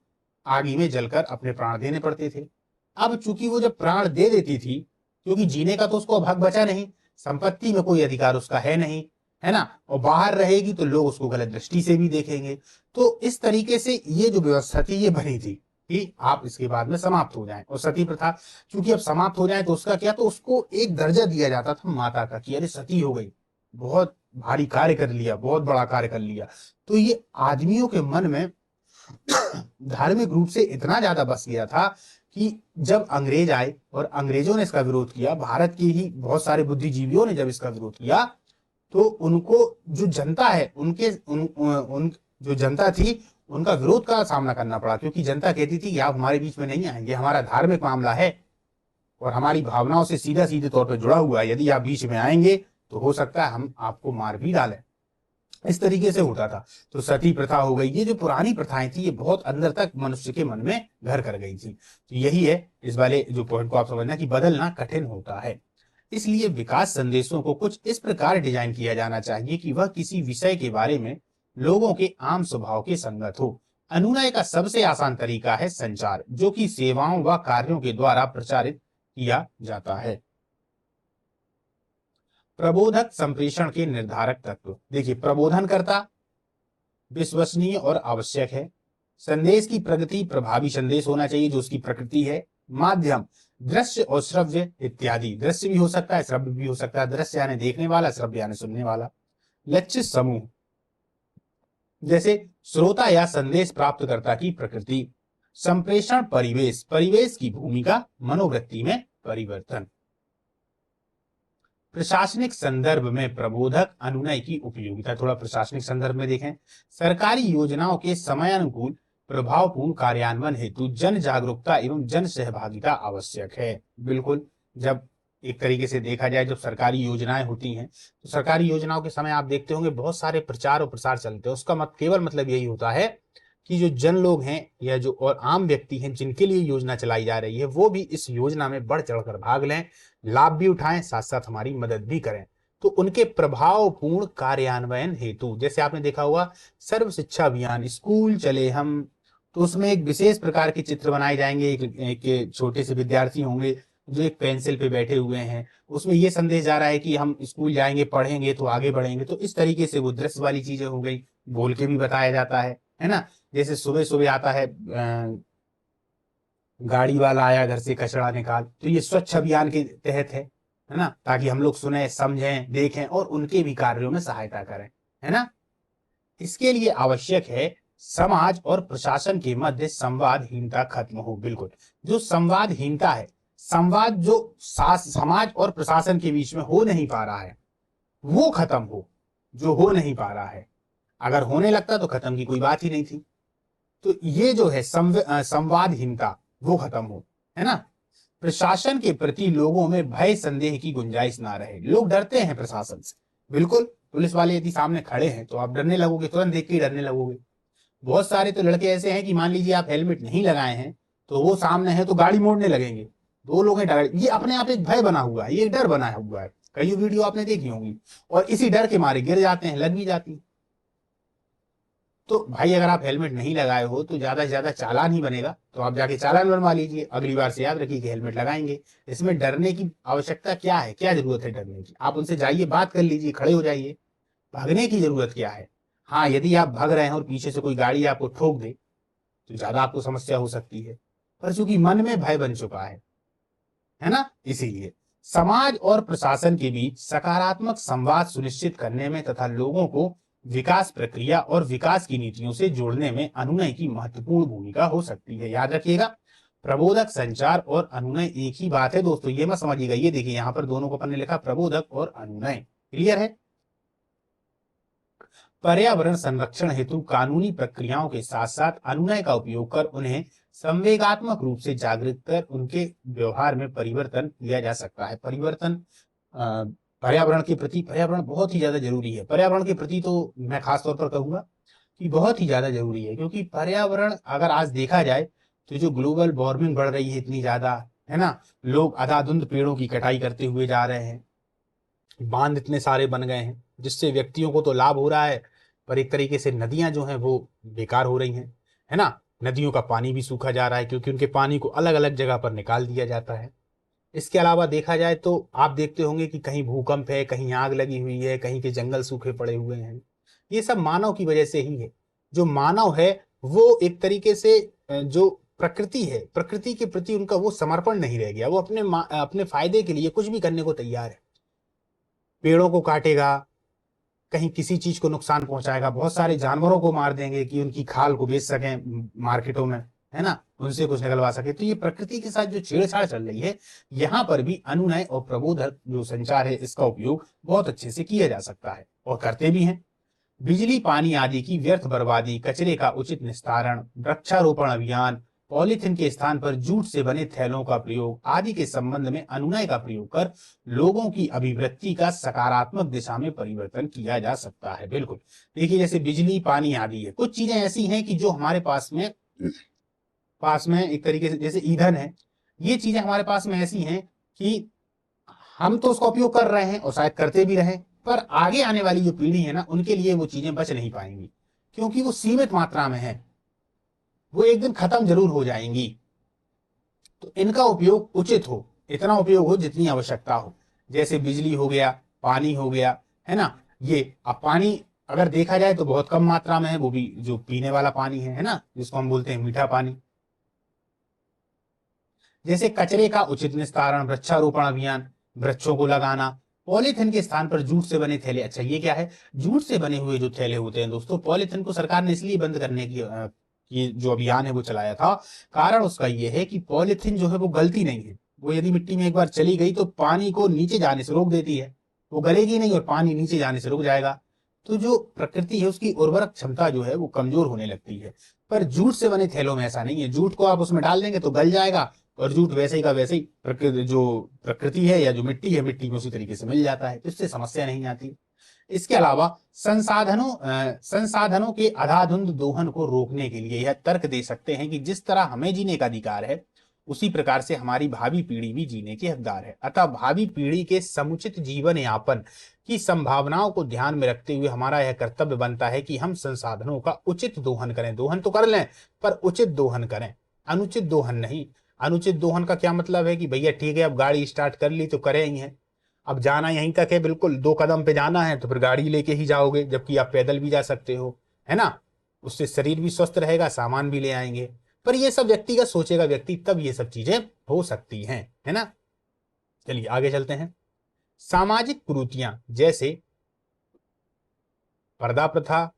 आग में जलकर अपने प्राण देने पड़ते थे। अब चूंकि वो जब प्राण दे देती थी, क्योंकि जीने का तो उसको अब हक बचा नहीं, संपत्ति में कोई अधिकार उसका है नहीं, है ना, और बाहर रहेगी तो लोग उसको गलत दृष्टि से भी देखेंगे। तो इस तरीके से ये जो व्यवस्था थी ये बनी थी कि आप इसके बाद में समाप्त हो जाएं। और सती प्रथा चूंकि अब समाप्त हो जाए तो उसका क्या, तो उसको एक दर्जा दिया जाता था माता का, कि अरे सती हो गई, बहुत भारी कार्य कर लिया, बहुत बड़ा कार्य कर लिया। तो ये आदमियों के मन में धार्मिक रूप से इतना ज्यादा बस गया था कि जब अंग्रेज आए और अंग्रेजों ने इसका विरोध किया, भारत के ही बहुत सारे बुद्धिजीवियों ने जब इसका विरोध किया, तो उनको जो जनता है उन जो जनता थी उनका विरोध का सामना करना पड़ा, क्योंकि जनता कहती थी कि आप हमारे बीच में नहीं आएंगे, हमारा धार्मिक मामला है और हमारी भावनाओं से सीधे तौर पर जुड़ा हुआ है, यदि आप बीच में आएंगे तो हो सकता है हम आपको मार भी डालें। इस तरीके से होता था। तो सती प्रथा हो गई, ये जो पुरानी प्रथाएं थी ये बहुत अंदर तक मनुष्य के मन में घर कर गई थी। तो यही है इस वाले जो पॉइंट को आप समझना कि बदलना कठिन होता है। इसलिए विकास संदेशों को कुछ इस प्रकार डिजाइन किया जाना चाहिए कि वह किसी विषय के बारे में लोगों के आम स्वभाव के संगत हो। अनुनय का सबसे आसान तरीका है संचार, जो कि सेवाओं व कार्यों के द्वारा प्रचारित किया जाता है। प्रबोधक संप्रेषण के निर्धारक तत्व, देखिए, प्रबोधनकर्ता विश्वसनीय और आवश्यक है। संदेश की प्रगति प्रभावी संदेश होना चाहिए, जो उसकी प्रकृति है। माध्यम दृश्य और श्रव्य इत्यादि, दृश्य भी हो सकता है, श्रव्य भी हो सकता है। दृश्य यानी देखने वाला, श्रव्य यानी सुनने वाला। लक्ष्य समूह, जैसे श्रोता या संदेश प्राप्तकर्ता की प्रकृति। संप्रेषण परिवेश, परिवेश की भूमिका, मनोवृत्ति में परिवर्तन। प्रशासनिक संदर्भ में प्रबोधक अनुनय की उपयोगिता, थोड़ा प्रशासनिक संदर्भ में देखें। सरकारी योजनाओं के समयानुकूल प्रभावपूर्ण कार्यान्वयन हेतु जन जागरूकता एवं जन सहभागिता आवश्यक है। बिल्कुल, जब एक तरीके से देखा जाए, जब सरकारी योजनाएं होती हैं तो सरकारी योजनाओं के समय आप देखते होंगे बहुत सारे प्रचार और प्रसार चलते हैं। उसका केवल मतलब यही होता है कि जो जन लोग हैं या जो और आम व्यक्ति हैं जिनके लिए योजना चलाई जा रही है, वो भी इस योजना में बढ़ चढ़कर भाग लें, लाभ भी उठाएं, साथ साथ हमारी मदद भी करें। तो उनके प्रभावपूर्ण कार्यान्वयन हेतु, जैसे आपने देखा होगा सर्व शिक्षा अभियान, स्कूल चले हम, तो उसमें एक विशेष प्रकार के चित्र बनाए जाएंगे। एक छोटे से विद्यार्थी होंगे जो एक पेंसिल पे बैठे हुए हैं, उसमें ये संदेश जा रहा है कि हम स्कूल जाएंगे, पढ़ेंगे तो आगे बढ़ेंगे। तो इस तरीके से वो दृश्य वाली चीजें हो गई, बोल के भी बताया जाता है ना। जैसे सुबह सुबह आता है गाड़ी वाला आया घर से कचरा निकाल, तो ये स्वच्छ अभियान के तहत है ना, ताकि हम लोग सुने, समझें, देखें और उनके भी कार्यों में सहायता करें, है ना। इसके लिए आवश्यक है समाज और प्रशासन के मध्य संवादहीनता खत्म हो। बिल्कुल, जो संवादहीनता है, संवाद जो समाज और प्रशासन के बीच में हो नहीं पा रहा है वो खत्म हो, जो हो नहीं पा रहा है। अगर होने लगता तो खत्म की कोई बात ही नहीं थी। तो ये जो है संवादहीनता वो खत्म हो, है ना। प्रशासन के प्रति लोगों में भय संदेह की गुंजाइश ना रहे। लोग डरते हैं प्रशासन से, बिल्कुल। पुलिस वाले यदि सामने खड़े हैं तो आप डरने लगोगे, तुरंत देख के ही डरने लगोगे। बहुत सारे तो लड़के ऐसे हैं कि मान लीजिए आप हेलमेट नहीं लगाए हैं तो वो सामने है तो गाड़ी मोड़ने लगेंगे, दो लोग हैं डर, ये अपने आप एक भय बना हुआ है, ये एक डर बना हुआ है। कई वीडियो आपने देखी होंगी, और इसी डर के मारे गिर जाते हैं, लग भी जाती है। तो भाई अगर आप हेलमेट नहीं लगाए हो तो ज्यादा से ज्यादा चालान ही बनेगा, तो आप जाके चालान बनवा लीजिए, अगली बार से याद रखिए कि हेलमेट लगाएंगे। इसमें डरने की आवश्यकता क्या है, क्या जरूरत है डरने की? आप उनसे जाइए, बात कर लीजिए, खड़े हो जाइए, भागने की जरूरत क्या है? हाँ, यदि आप भाग रहे हैं और पीछे से कोई गाड़ी आपको ठोक दे तो ज्यादा आपको समस्या हो सकती है, पर चूंकि मन में भय बन चुका है ना, इसीलिए समाज और प्रशासन के बीच सकारात्मक संवाद सुनिश्चित करने में तथा लोगों को विकास प्रक्रिया और विकास की नीतियों से जोड़ने में अनुनय की महत्वपूर्ण भूमिका हो सकती है। याद रखिएगा, प्रबोधक, संचार और अनुनय एक ही बात है दोस्तों, ये मत समझिएगा। ये देखिए यहाँ पर दोनों को अपन ने लिखा, प्रबोधक और अनुनय। क्लियर है? पर्यावरण संरक्षण हेतु कानूनी प्रक्रियाओं के साथ साथ अनुनय का उपयोग कर उन्हें संवेगात्मक रूप से जागृत कर उनके व्यवहार में परिवर्तन किया जा सकता है। परिवर्तन पर्यावरण के प्रति, पर्यावरण बहुत ही ज्यादा जरूरी है। पर्यावरण के प्रति तो मैं खास तौर पर कहूंगा कि बहुत ही ज्यादा जरूरी है, क्योंकि पर्यावरण अगर आज देखा जाए तो जो ग्लोबल वार्मिंग बढ़ रही है इतनी ज्यादा, है ना, लोग अंधाधुंध पेड़ों की कटाई करते हुए जा रहे हैं, बांध इतने सारे बन गए हैं जिससे व्यक्तियों को तो लाभ हो रहा है, पर एक तरीके से नदियां जो हैं वो बेकार हो रही हैं, है ना। नदियों का पानी भी सूखा जा रहा है क्योंकि उनके पानी को अलग अलग जगह पर निकाल दिया जाता है। इसके अलावा देखा जाए तो आप देखते होंगे कि कहीं भूकंप है, कहीं आग लगी हुई है, कहीं के जंगल सूखे पड़े हुए हैं। ये सब मानव की वजह से ही है। जो मानव है वो एक तरीके से जो प्रकृति है, प्रकृति के प्रति उनका वो समर्पण नहीं रह गया, वो अपने फायदे के लिए कुछ भी करने को तैयार है। पेड़ों को काटेगा, कहीं किसी चीज को नुकसान पहुंचाएगा, बहुत सारे जानवरों को मार देंगे कि उनकी खाल को बेच सकें मार्केटों में, है ना, उनसे कुछ निकलवा सके। तो ये प्रकृति के साथ जो छेड़छाड़ चल रही है, यहाँ पर भी अनुनय और प्रबोधक जो संचार है इसका उपयोग बहुत अच्छे से किया जा सकता है, और करते भी हैं। बिजली, पानी आदि की व्यर्थ बर्बादी, कचरे का उचित निस्तारण, वृक्षारोपण अभियान, पॉलीथिन के स्थान पर जूट से बने थैलों का प्रयोग आदि के संबंध में अनुनय का प्रयोग कर लोगों की अभिवृत्ति का सकारात्मक दिशा में परिवर्तन किया जा सकता है। बिल्कुल, देखिए जैसे बिजली, पानी आदि है, कुछ चीजें ऐसी हैं कि जो हमारे पास में एक तरीके से जैसे ईंधन है, ये चीजें हमारे पास में ऐसी हैं कि हम तो उसका उपयोग कर रहे हैं और शायद करते भी रहें, पर आगे आने वाली जो पीढ़ी है ना, उनके लिए वो चीजें बच नहीं पाएंगी, क्योंकि वो सीमित मात्रा में है, वो एक दिन खत्म जरूर हो जाएंगी। तो इनका उपयोग उचित हो, इतना उपयोग हो जितनी आवश्यकता हो। जैसे बिजली हो गया, पानी हो गया, है ना। ये अब पानी अगर देखा जाए तो बहुत कम मात्रा में है, वो भी जो पीने वाला पानी है ना, जिसको हम बोलते हैं मीठा पानी। जैसे कचरे का उचित निस्तारण, वृक्षारोपण अभियान, वृक्षों को लगाना, पॉलीथिन के स्थान पर जूट से बने थैले। अच्छा, ये क्या है? जूट से बने हुए जो थैले होते हैं दोस्तों, पॉलीथिन को सरकार ने इसलिए बंद करने की ये जो अभियान है वो चलाया था। कारण उसका ये है कि पॉलीथिन जो है वो गलती नहीं है, वो यदि मिट्टी में एक बार चली गई तो पानी को नीचे जाने से रोक देती है, वो गलेगी नहीं और पानी नीचे जाने से रुक जाएगा। तो जो प्रकृति है उसकी उर्वरक क्षमता जो है वो कमजोर होने लगती है। पर जूट से बने थैलों में ऐसा नहीं है, जूट को आप उसमें डाल देंगे तो गल जाएगा, और जूट वैसे ही का वैसे ही प्रकृति है या जो मिट्टी है, मिट्टी में उसी तरीके से मिल जाता है, तो इससे समस्या नहीं आती। इसके अलावा संसाधनों के अंधाधुंध दोहन को रोकने के लिए यह तर्क दे सकते हैं कि जिस तरह हमें जीने का अधिकार है, उसी प्रकार से हमारी भावी पीढ़ी भी जीने के हकदार है। अतः भावी पीढ़ी के समुचित जीवन यापन की संभावनाओं को ध्यान में रखते हुए हमारा यह कर्तव्य बनता है कि हम संसाधनों का उचित दोहन करें। दोहन तो कर लें, पर उचित दोहन करें, अनुचित दोहन नहीं। अनुचित दोहन का क्या मतलब है कि भैया ठीक है, अब गाड़ी स्टार्ट कर ली तो करे ही है, अब जाना यहीं तक है, बिल्कुल 2 कदम पे जाना है तो फिर गाड़ी लेके ही जाओगे, जबकि आप पैदल भी जा सकते हो, है ना। उससे शरीर भी स्वस्थ रहेगा, सामान भी ले आएंगे। पर ये सब व्यक्तिगत सोचेगा व्यक्ति, तब ये सब चीजें हो सकती हैं, है ना। चलिए आगे चलते हैं। सामाजिक कुरीतियां जैसे पर्दा प्रथा,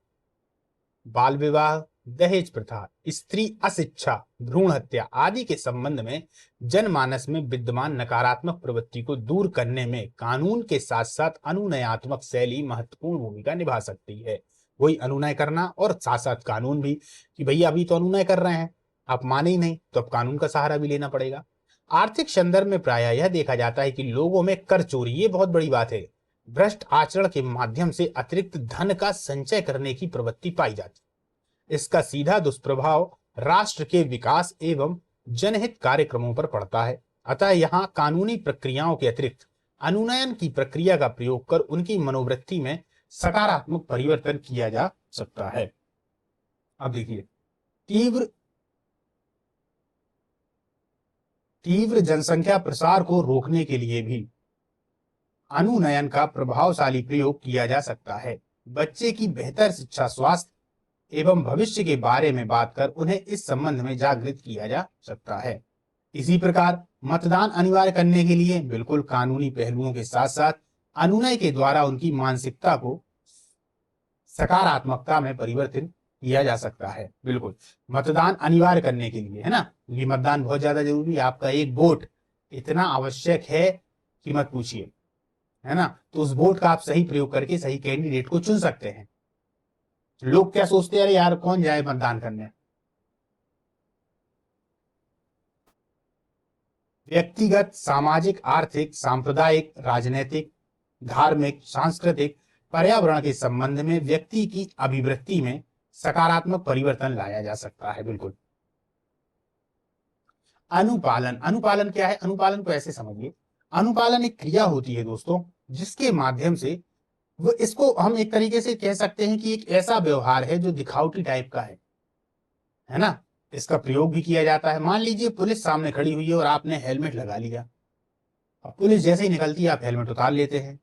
बाल विवाह, दहेज प्रथा, स्त्री अशिक्षा, भ्रूण हत्या आदि के संबंध में जनमानस में विद्यमान नकारात्मक प्रवृत्ति को दूर करने में कानून के साथ साथ अनुनयात्मक शैली महत्वपूर्ण भूमिका निभा सकती है। वही अनुनय करना और साथ साथ कानून भी, कि भैया अभी तो अनुनय कर रहे हैं, आप माने ही नहीं तो अब कानून का सहारा भी लेना पड़ेगा। आर्थिक संदर्भ में प्रायः यह देखा जाता है कि लोगों में कर चोरी, ये बहुत बड़ी बात है, भ्रष्ट आचरण के माध्यम से अतिरिक्त धन का संचय करने की प्रवृत्ति पाई जाती है। इसका सीधा दुष्प्रभाव राष्ट्र के विकास एवं जनहित कार्यक्रमों पर पड़ता है। अतः यहाँ कानूनी प्रक्रियाओं के अतिरिक्त अनुनयन की प्रक्रिया का प्रयोग कर उनकी मनोवृत्ति में सकारात्मक परिवर्तन किया जा सकता है। अब देखिए, तीव्र जनसंख्या प्रसार को रोकने के लिए भी अनुनयन का प्रभावशाली प्रयोग किया जा सकता है। बच्चे की बेहतर शिक्षा, स्वास्थ्य एवं भविष्य के बारे में बात कर उन्हें इस संबंध में जागृत किया जा सकता है। इसी प्रकार मतदान अनिवार्य करने के लिए बिल्कुल कानूनी पहलुओं के साथ साथ अनुनय के द्वारा उनकी मानसिकता को सकारात्मकता में परिवर्तित किया जा सकता है। बिल्कुल मतदान अनिवार्य करने के लिए, है ना, ये मतदान बहुत ज्यादा जरूरी है। आपका एक वोट इतना आवश्यक है कि मत पूछिए, है ना। तो उस वोट का आप सही प्रयोग करके सही कैंडिडेट को चुन सकते हैं। लोग क्या सोचते हैं, अरे यार कौन जाए मतदान करने। व्यक्तिगत, सामाजिक, आर्थिक, सांप्रदायिक, राजनीतिक, धार्मिक, सांस्कृतिक, पर्यावरण के संबंध में व्यक्ति की अभिवृत्ति में सकारात्मक परिवर्तन लाया जा सकता है। बिल्कुल। अनुपालन, अनुपालन क्या है? अनुपालन को ऐसे समझिए, अनुपालन एक क्रिया होती है दोस्तों, जिसके माध्यम से वो, इसको हम एक तरीके से कह सकते हैं कि एक ऐसा व्यवहार है जो दिखावटी टाइप का है ना। इसका प्रयोग भी किया जाता है। मान लीजिए पुलिस सामने खड़ी हुई है और आपने हेलमेट लगा लिया। अब पुलिस जैसे ही निकलती है आप हेलमेट उतार लेते हैं।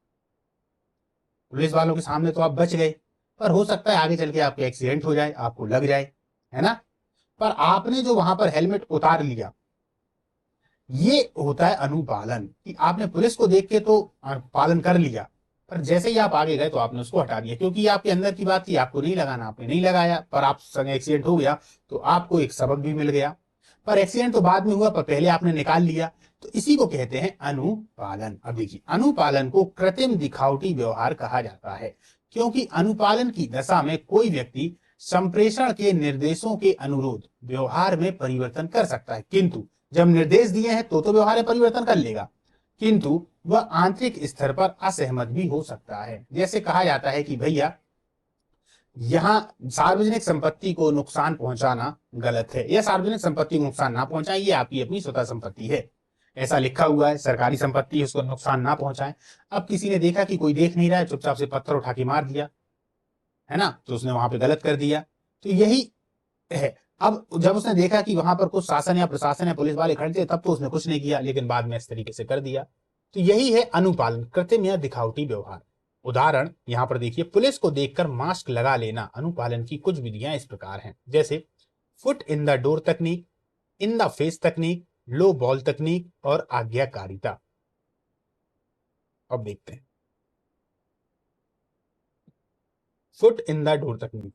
पुलिस वालों के सामने तो आप बच गए, पर हो सकता है आगे चल के आपके एक्सीडेंट हो जाए, आपको लग जाए, है ना। पर आपने जो वहां पर हेलमेट उतार लिया, ये होता है अनुपालन, कि आपने पुलिस को देख के तो पालन कर लिया, पर जैसे ही आप आगे गए तो आपने उसको हटा दिया, क्योंकि आपके अंदर की बात थी, आपको नहीं लगाना, आपने नहीं लगाया, पर आप संग एक्सीडेंट हो गया तो आपको एक सबक भी मिल गया। पर एक्सीडेंट तो बाद में हुआ, पर पहले आपने निकाल लिया, तो इसी को कहते हैं अनुपालन। अब देखिए, अनुपालन को कृत्रिम दिखावटी व्यवहार कहा जाता है, क्योंकि अनुपालन की दशा में कोई व्यक्ति संप्रेषण के निर्देशों के अनुरोध व्यवहार में परिवर्तन कर सकता है, किंतु जब निर्देश दिए हैं तो व्यवहार में परिवर्तन कर लेगा, किंतु वह आंतरिक स्तर पर असहमत भी हो सकता है। जैसे कहा जाता है कि भैया यहां सार्वजनिक संपत्ति को नुकसान पहुंचाना गलत है, या सार्वजनिक संपत्ति को नुकसान ना पहुंचाएं, ये आपकी अपनी स्वतः संपत्ति है, ऐसा लिखा हुआ है, सरकारी संपत्ति है, उसको नुकसान ना पहुंचाएं। अब किसी ने देखा कि कोई देख नहीं रहा है, चुपचाप से पत्थर उठा के मार दिया, है ना, तो उसने वहां पे गलत कर दिया। तो यही है। अब जब उसने देखा कि वहां पर कुछ शासन या प्रशासन या पुलिस वाले खड़े थे, तब तो उसने कुछ नहीं किया, लेकिन बाद में इस तरीके से कर दिया। तो यही है अनुपालन, कृत्रिम या दिखावटी व्यवहार। उदाहरण यहां पर देखिए, पुलिस को देखकर मास्क लगा लेना अनुपालन की कुछ विधियां इस प्रकार हैं, जैसे फुट इन द डोर तकनीक, इन द फेस तकनीक, लो बॉल तकनीक और आज्ञाकारिता। अब देखते हैं फुट इन द डोर तकनीक।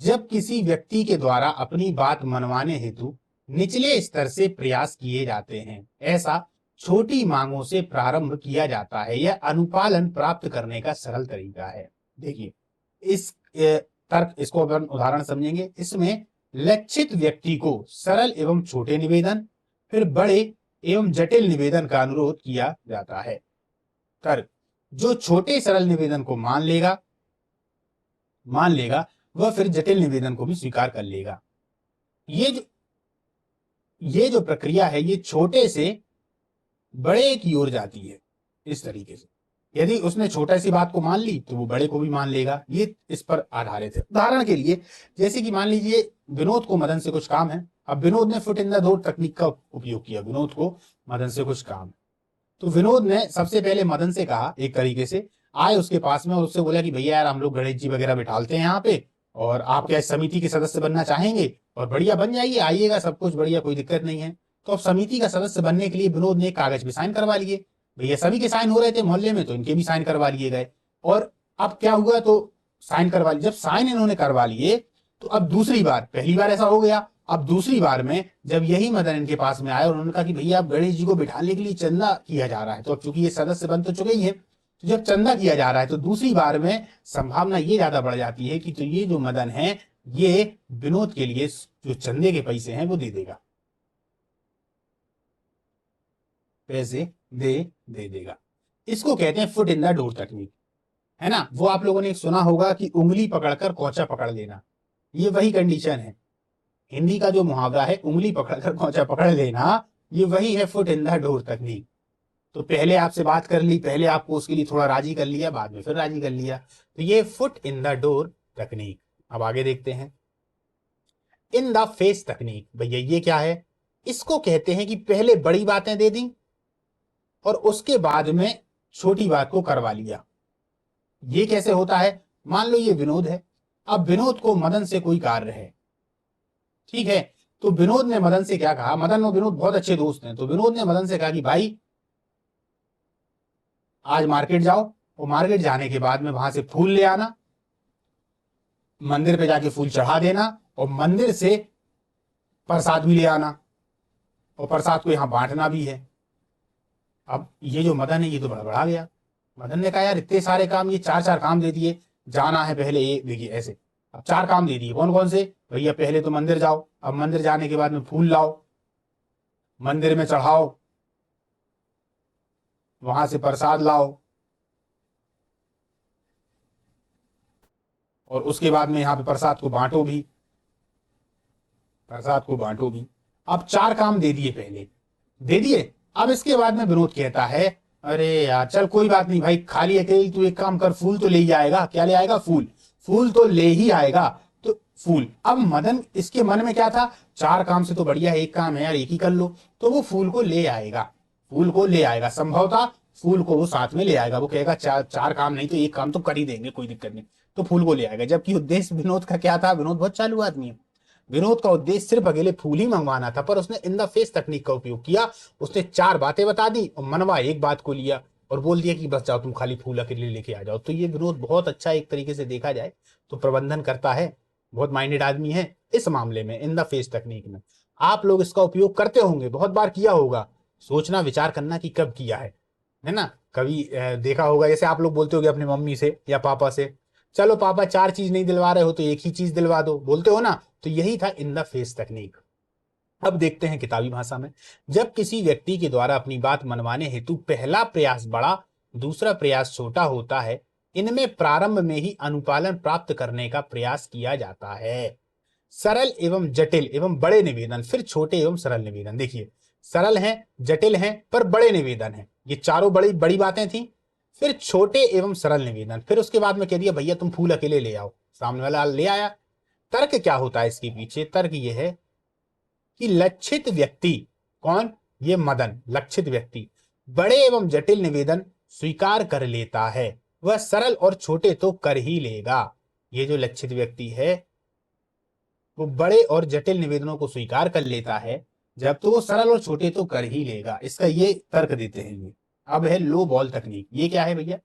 जब किसी व्यक्ति के द्वारा अपनी बात मनवाने हेतु निचले स्तर से प्रयास किए जाते हैं, ऐसा छोटी मांगों से प्रारंभ किया जाता है, यह अनुपालन प्राप्त करने का सरल तरीका है। देखिए इस तर्क, इसको अपन उदाहरण समझेंगे। इसमें लक्षित व्यक्ति को सरल एवं छोटे निवेदन, फिर बड़े एवं जटिल निवेदन का अनुरोध किया जाता है। तर्क, जो छोटे सरल निवेदन को मान लेगा वह फिर जटिल निवेदन को भी स्वीकार कर लेगा। ये जो प्रक्रिया है, ये छोटे से बड़े की ओर जाती है। इस तरीके से यदि उसने छोटा सी बात को मान ली तो वो बड़े को भी मान लेगा, ये इस पर आधारित है। उदाहरण के लिए, जैसे कि मान लीजिए विनोद को मदन से कुछ काम है। अब विनोद ने फुट इन द डोर तकनीक का उपयोग किया, विनोद को मदन से कुछ काम है, तो विनोद ने सबसे पहले मदन से कहा, एक तरीके से आए उसके पास में और उससे बोला कि भैया यार हम लोग गणेश जी वगैरह बिठालते हैं यहाँ पे, और आप क्या इस समिति के सदस्य बनना चाहेंगे? और बढ़िया बन जाइए, आइएगा, सब कुछ बढ़िया, कोई दिक्कत नहीं है। तो अब समिति का सदस्य बनने के लिए विनोद ने कागज पे साइन करवा लिए। भैया सभी के साइन हो रहे थे मोहल्ले में, तो इनके भी साइन करवा लिए गए। और अब क्या हुआ, तो साइन करवा लिए। जब साइन इन्होंने करवा लिए तो अब दूसरी बार, पहली बार ऐसा हो गया, अब दूसरी बार में जब यही मदन इनके पास में आया और उन्होंने कहा कि भैया अब गणेश जी को बिठाने के लिए चंदा किया जा रहा है, तो अब चूंकि ये सदस्य बन तो चुके ही है, तो जब चंदा किया जा रहा है तो दूसरी बार में संभावना ये ज्यादा बढ़ जाती है कि तो ये जो मदन है ये विनोद के लिए जो चंदे के पैसे हैं वो दे देगा, पैसे दे देगा। इसको कहते हैं फुट इन द डोर तकनीक, है ना। वो आप लोगों ने सुना होगा कि उंगली पकड़कर कौचा पकड़ लेना, ये वही कंडीशन है। हिंदी का जो मुहावरा है उंगली पकड़कर खोंचा पकड़ लेना, ये वही है फुट इन द डोर तकनीक। तो पहले आपसे बात कर ली, पहले आपको उसके लिए थोड़ा राजी कर लिया, बाद में फिर राजी कर लिया, तो ये फुट इन द डोर तकनीक। अब आगे देखते हैं इन द फेस तकनीक। भैया ये क्या है? इसको कहते हैं कि पहले बड़ी बातें दे दी और उसके बाद में छोटी बात को करवा लिया। ये कैसे होता है? मान लो ये विनोद है, अब विनोद को मदन से कोई कार्य है, ठीक है, तो विनोद ने मदन से क्या कहा, मदन और विनोद बहुत अच्छे दोस्त हैं, तो विनोद ने मदन से कहा कि भाई आज मार्केट जाओ, और मार्केट जाने के बाद में वहां से फूल ले आना, मंदिर पे जाके फूल चढ़ा देना, और मंदिर से प्रसाद भी ले आना, और प्रसाद को यहां बांटना भी है। अब ये जो मदन है ये तो बड़बड़ा गया। मदन ने कहा यार इतने सारे काम, ये चार चार काम दे दिए, जाना है पहले ये देखिए ऐसे, अब चार काम दे दिए, कौन कौन से? भैया पहले तो मंदिर जाओ, अब मंदिर जाने के बाद में फूल लाओ, मंदिर में चढ़ाओ, वहां से प्रसाद लाओ, और उसके बाद में यहाँ पे प्रसाद को बांटो भी, प्रसाद को बांटो भी। अब चार काम दे दिए, पहले दे दिए। अब इसके बाद में विनोद कहता है अरे यार चल कोई बात नहीं भाई, खाली अकेले तू एक काम कर, फूल तो ले ही आएगा। क्या ले आएगा? फूल। फूल तो ले ही आएगा, तो फूल। अब मदन, इसके मन में क्या था, चार काम से तो बढ़िया एक काम है यार, एक ही कर लो, तो वो फूल को ले आएगा, फूल को ले आएगा, संभवतः फूल को वो साथ में ले आएगा। वो कहेगा चार काम नहीं तो एक काम तो कर ही देंगे, कोई दिक्कत नहीं, तो फूल को ले आएगा। जबकि उद्देश्य विनोद का क्या था? विनोद बहुत चालू आदमी है, विनोद का उद्देश्य सिर्फ अकेले फूल ही मंगवाना था, पर उसने इन द फेस तकनीक का उपयोग किया। उसने चार बातें बता दी और मनवा एक बात को लिया और बोल दिया कि बस जाओ तुम खाली फूल अकेले लेके आ जाओ। तो ये विनोद बहुत अच्छा, एक तरीके से देखा जाए तो प्रबंधन करता है, बहुत माइंडेड आदमी है इस मामले में, इन द फेस तकनीक में। आप लोग इसका उपयोग करते होंगे, बहुत बार किया होगा, सोचना विचार करना कि कब किया है ना? कभी देखा होगा, जैसे आप लोग बोलते होगे अपनी मम्मी से या पापा से, चलो पापा चार चीज नहीं दिलवा रहे हो तो एक ही चीज दिलवा दो, बोलते हो ना? तो यही था इन द फेस तकनीक। अब देखते हैं किताबी भाषा में, जब किसी व्यक्ति के द्वारा अपनी बात मनवाने हेतु पहला प्रयास बड़ा, दूसरा प्रयास छोटा होता है, इनमें प्रारंभ में ही अनुपालन प्राप्त करने का प्रयास किया जाता है। सरल एवं जटिल एवं बड़े निवेदन, फिर छोटे एवं सरल निवेदन। देखिए सरल हैं, जटिल हैं, पर बड़े निवेदन हैं, ये चारों बड़ी बड़ी बातें थी। फिर छोटे एवं सरल निवेदन, फिर उसके बाद में कह दिया भैया तुम फूल अकेले ले आओ, सामने वाला ले आया। तर्क क्या होता है इसके पीछे? तर्क ये है कि लक्षित व्यक्ति, कौन? ये मदन, लक्षित व्यक्ति बड़े एवं जटिल निवेदन स्वीकार कर लेता है, वह सरल और छोटे तो कर ही लेगा। ये जो लक्षित व्यक्ति है वो बड़े और जटिल निवेदनों को स्वीकार कर लेता है, जब तो वो सरल और छोटे तो कर ही लेगा। इसका ये तर्क देते हैं ये। अब है लो बॉल तकनीक। ये क्या है भैया?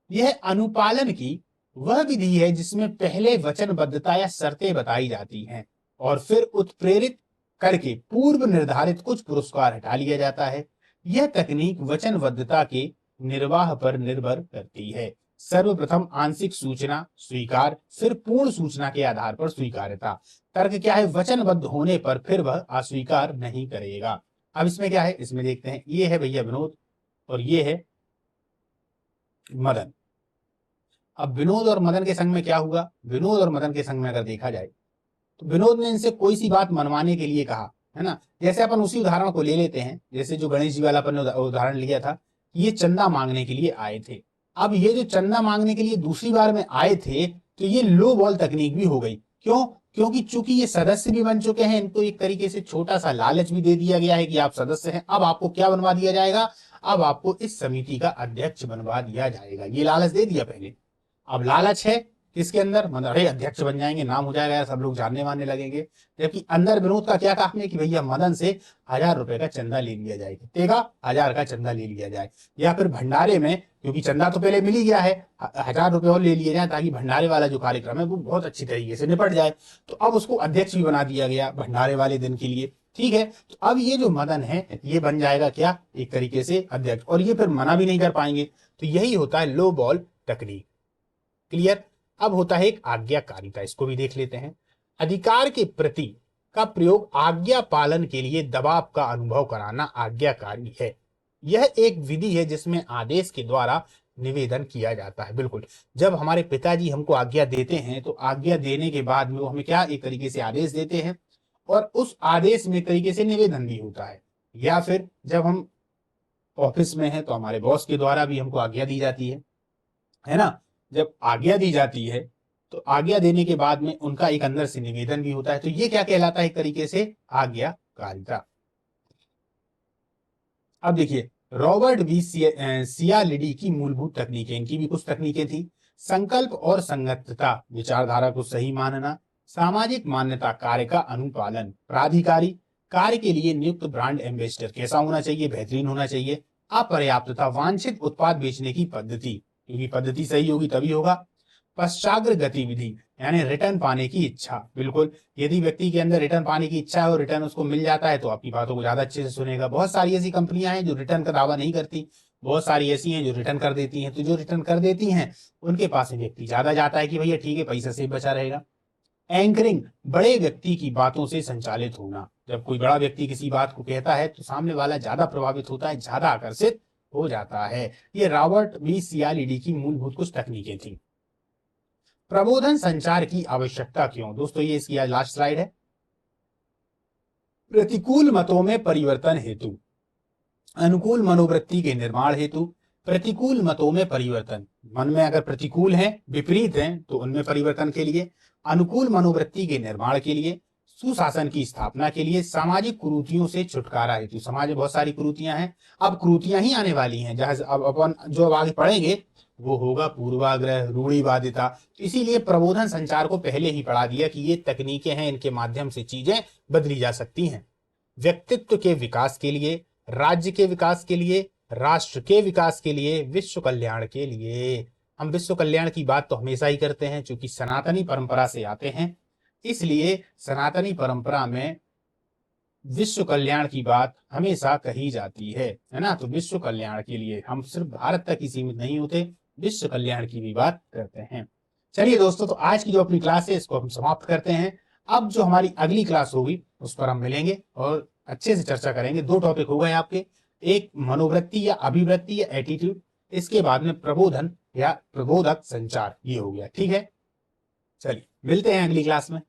यह अनुपालन की वह विधि है जिसमें पहले वचनबद्धता या शर्तें बताई जाती हैं और फिर उत्प्रेरित करके पूर्व निर्धारित कुछ पुरस्कार हटा लिया जाता है। यह तकनीक वचनबद्धता के निर्वाह पर निर्भर करती है। सर्वप्रथम आंशिक सूचना स्वीकार, फिर पूर्ण सूचना के आधार पर स्वीकार्यता। तर्क क्या है? वचनबद्ध होने पर फिर वह अस्वीकार नहीं करेगा। अब इसमें क्या है, इसमें देखते हैं। ये है भैया विनोद और ये है मदन। अब विनोद और मदन के संग में क्या हुआ? विनोद और मदन के संग में अगर देखा जाए तो विनोद ने इनसे कोई सी बात मनवाने के लिए कहा, है ना? जैसे अपन उसी उदाहरण को ले लेते हैं, जैसे जो गणेश जी वाला अपन ने उदाहरण लिया था, ये चंदा मांगने के लिए आए थे। अब ये जो चंदा मांगने के लिए दूसरी बार में आए थे, तो ये लो बॉल तकनीक भी हो गई। क्यों? क्योंकि चूंकि ये सदस्य भी बन चुके हैं, इनको एक तरीके से छोटा सा लालच भी दे दिया गया है कि आप सदस्य हैं। अब आपको क्या बनवा दिया जाएगा? अब आपको इस समिति का अध्यक्ष बनवा दिया जाएगा। ये लालच दे दिया पहले, अब लालच है किसके अंदर? मतलब अरे अध्यक्ष बन जाएंगे, नाम हो जाएगा, सब लोग जानने मानने लगेंगे। जबकि अंदर विनोद का क्या काम है कि भैया मदन से 1000 रुपए का चंदा ले लिया जाए, कितने का? 1000 का चंदा ले लिया जाए। या फिर भंडारे में, क्योंकि चंदा तो पहले मिल ही गया है, 1000 रुपए और ले लिए जाए ताकि भंडारे वाला जो कार्यक्रम है वो बहुत अच्छी तरीके से निपट जाए। तो अब उसको अध्यक्ष भी बना दिया गया भंडारे वाले दिन के लिए, ठीक है। तो अब ये जो मदन है ये बन जाएगा क्या? एक तरीके से अध्यक्ष, और ये फिर मना भी नहीं कर पाएंगे। तो यही होता है लो बॉल तकनीक। क्लियर? अब होता है एक आज्ञाकारिता, इसको भी देख लेते हैं। अधिकार के प्रति का प्रयोग आज्ञा पालन के लिए दबाव का अनुभव कराना आज्ञाकारी है। यह एक विधि है जिसमें आदेश के द्वारा निवेदन किया जाता है। बिल्कुल, जब हमारे पिताजी हमको आज्ञा देते हैं तो आज्ञा देने के बाद में वो हमें क्या एक तरीके से आदेश देते हैं, और उस आदेश में एक तरीके से निवेदन भी होता है, या फिर जब हम ऑफिस में हैं तो हमारे बॉस के द्वारा भी हमको आज्ञा दी जाती है ना। जब आज्ञा दी जाती है तो आज्ञा देने के बाद में उनका एक अंदर से निवेदन भी होता है, तो ये क्या कहलाता है, एक तरीके से आज्ञाकारिता। अब देखिए, रॉबर्ट बी सियालिडी की मूलभूत तकनीकें, इनकी भी कुछ तकनीकें थी। संकल्प और संगतता, विचारधारा को सही मानना, सामाजिक मान्यता, कार्य का अनुपालन, प्राधिकारी, कार्य के लिए नियुक्त ब्रांड एम्बेसडर कैसा होना चाहिए, बेहतरीन होना चाहिए, अपर्याप्तता, वांछित उत्पाद बेचने की पद्धति, क्योंकि पद्धति सही होगी तभी होगा, पश्चाग्र गतिविधि यानी रिटर्न पाने की इच्छा, बिल्कुल यदि व्यक्ति के अंदर रिटर्न पाने की इच्छा है और रिटर्न उसको मिल जाता है तो आपकी बातों को ज्यादा अच्छे से सुनेगा। बहुत सारी ऐसी कंपनियां हैं जो रिटर्न का दावा नहीं करती, बहुत सारी ऐसी हैं जो रिटर्न कर देती हैं, तो जो रिटर्न कर देती हैं उनके पास व्यक्ति ज्यादा जाता है कि भैया ठीक है, पैसा से बचा रहेगा। एंकरिंग, बड़े व्यक्ति की बातों से संचालित होना, जब कोई बड़ा व्यक्ति किसी बात को कहता है तो सामने वाला ज्यादा प्रभावित होता है, ज्यादा आकर्षित हो जाता है। ये रॉबर्ट बी सियालिडी की मूलभूत कुछ तकनीकें थी। प्रबोधन संचार की आवश्यकता क्यों, दोस्तों ये इसकी आज लास्ट स्लाइड है। प्रतिकूल मतों में परिवर्तन हेतु, अनुकूल मनोवृत्ति के निर्माण हेतु, प्रतिकूल मतों में परिवर्तन, मन में अगर प्रतिकूल हैं, विपरीत हैं तो उनमें परिवर्तन के लिए, अनुकूल मनोवृत्ति के निर्माण के लिए, सुशासन की स्थापना के लिए, सामाजिक कुरीतियों से छुटकारा हेतु, समाज में बहुत सारी कुरीतियां हैं, अब कुरीतियां ही आने वाली हैं, जहां अब अपन जो अब आगे पढ़ेंगे वो होगा पूर्वाग्रह, रूढ़िवादिता, तो इसीलिए प्रबोधन संचार को पहले ही पढ़ा दिया कि ये तकनीकें हैं, इनके माध्यम से चीजें बदली जा सकती हैं। व्यक्तित्व के विकास के लिए, राज्य के विकास के लिए, राष्ट्र के विकास के लिए, विश्व कल्याण के लिए। हम विश्व कल्याण की बात तो हमेशा ही करते हैं, क्योंकि सनातनी परंपरा से आते हैं, इसलिए सनातनी परंपरा में विश्व कल्याण की बात हमेशा कही जाती है ना। तो विश्व कल्याण के लिए हम सिर्फ भारत तक ही सीमित नहीं होते, विश्व कल्याण की भी बात करते हैं। चलिए दोस्तों, तो आज की जो अपनी क्लास है इसको हम समाप्त करते हैं। अब जो हमारी अगली क्लास होगी उस पर हम मिलेंगे और अच्छे से चर्चा करेंगे। 2 टॉपिक हो गए आपके, एक मनोवृत्ति या अभिवृत्ति या एटीट्यूड, इसके बाद में प्रबोधन या प्रबोधक संचार, ये हो गया, ठीक है। चलिए मिलते हैं अगली क्लास में।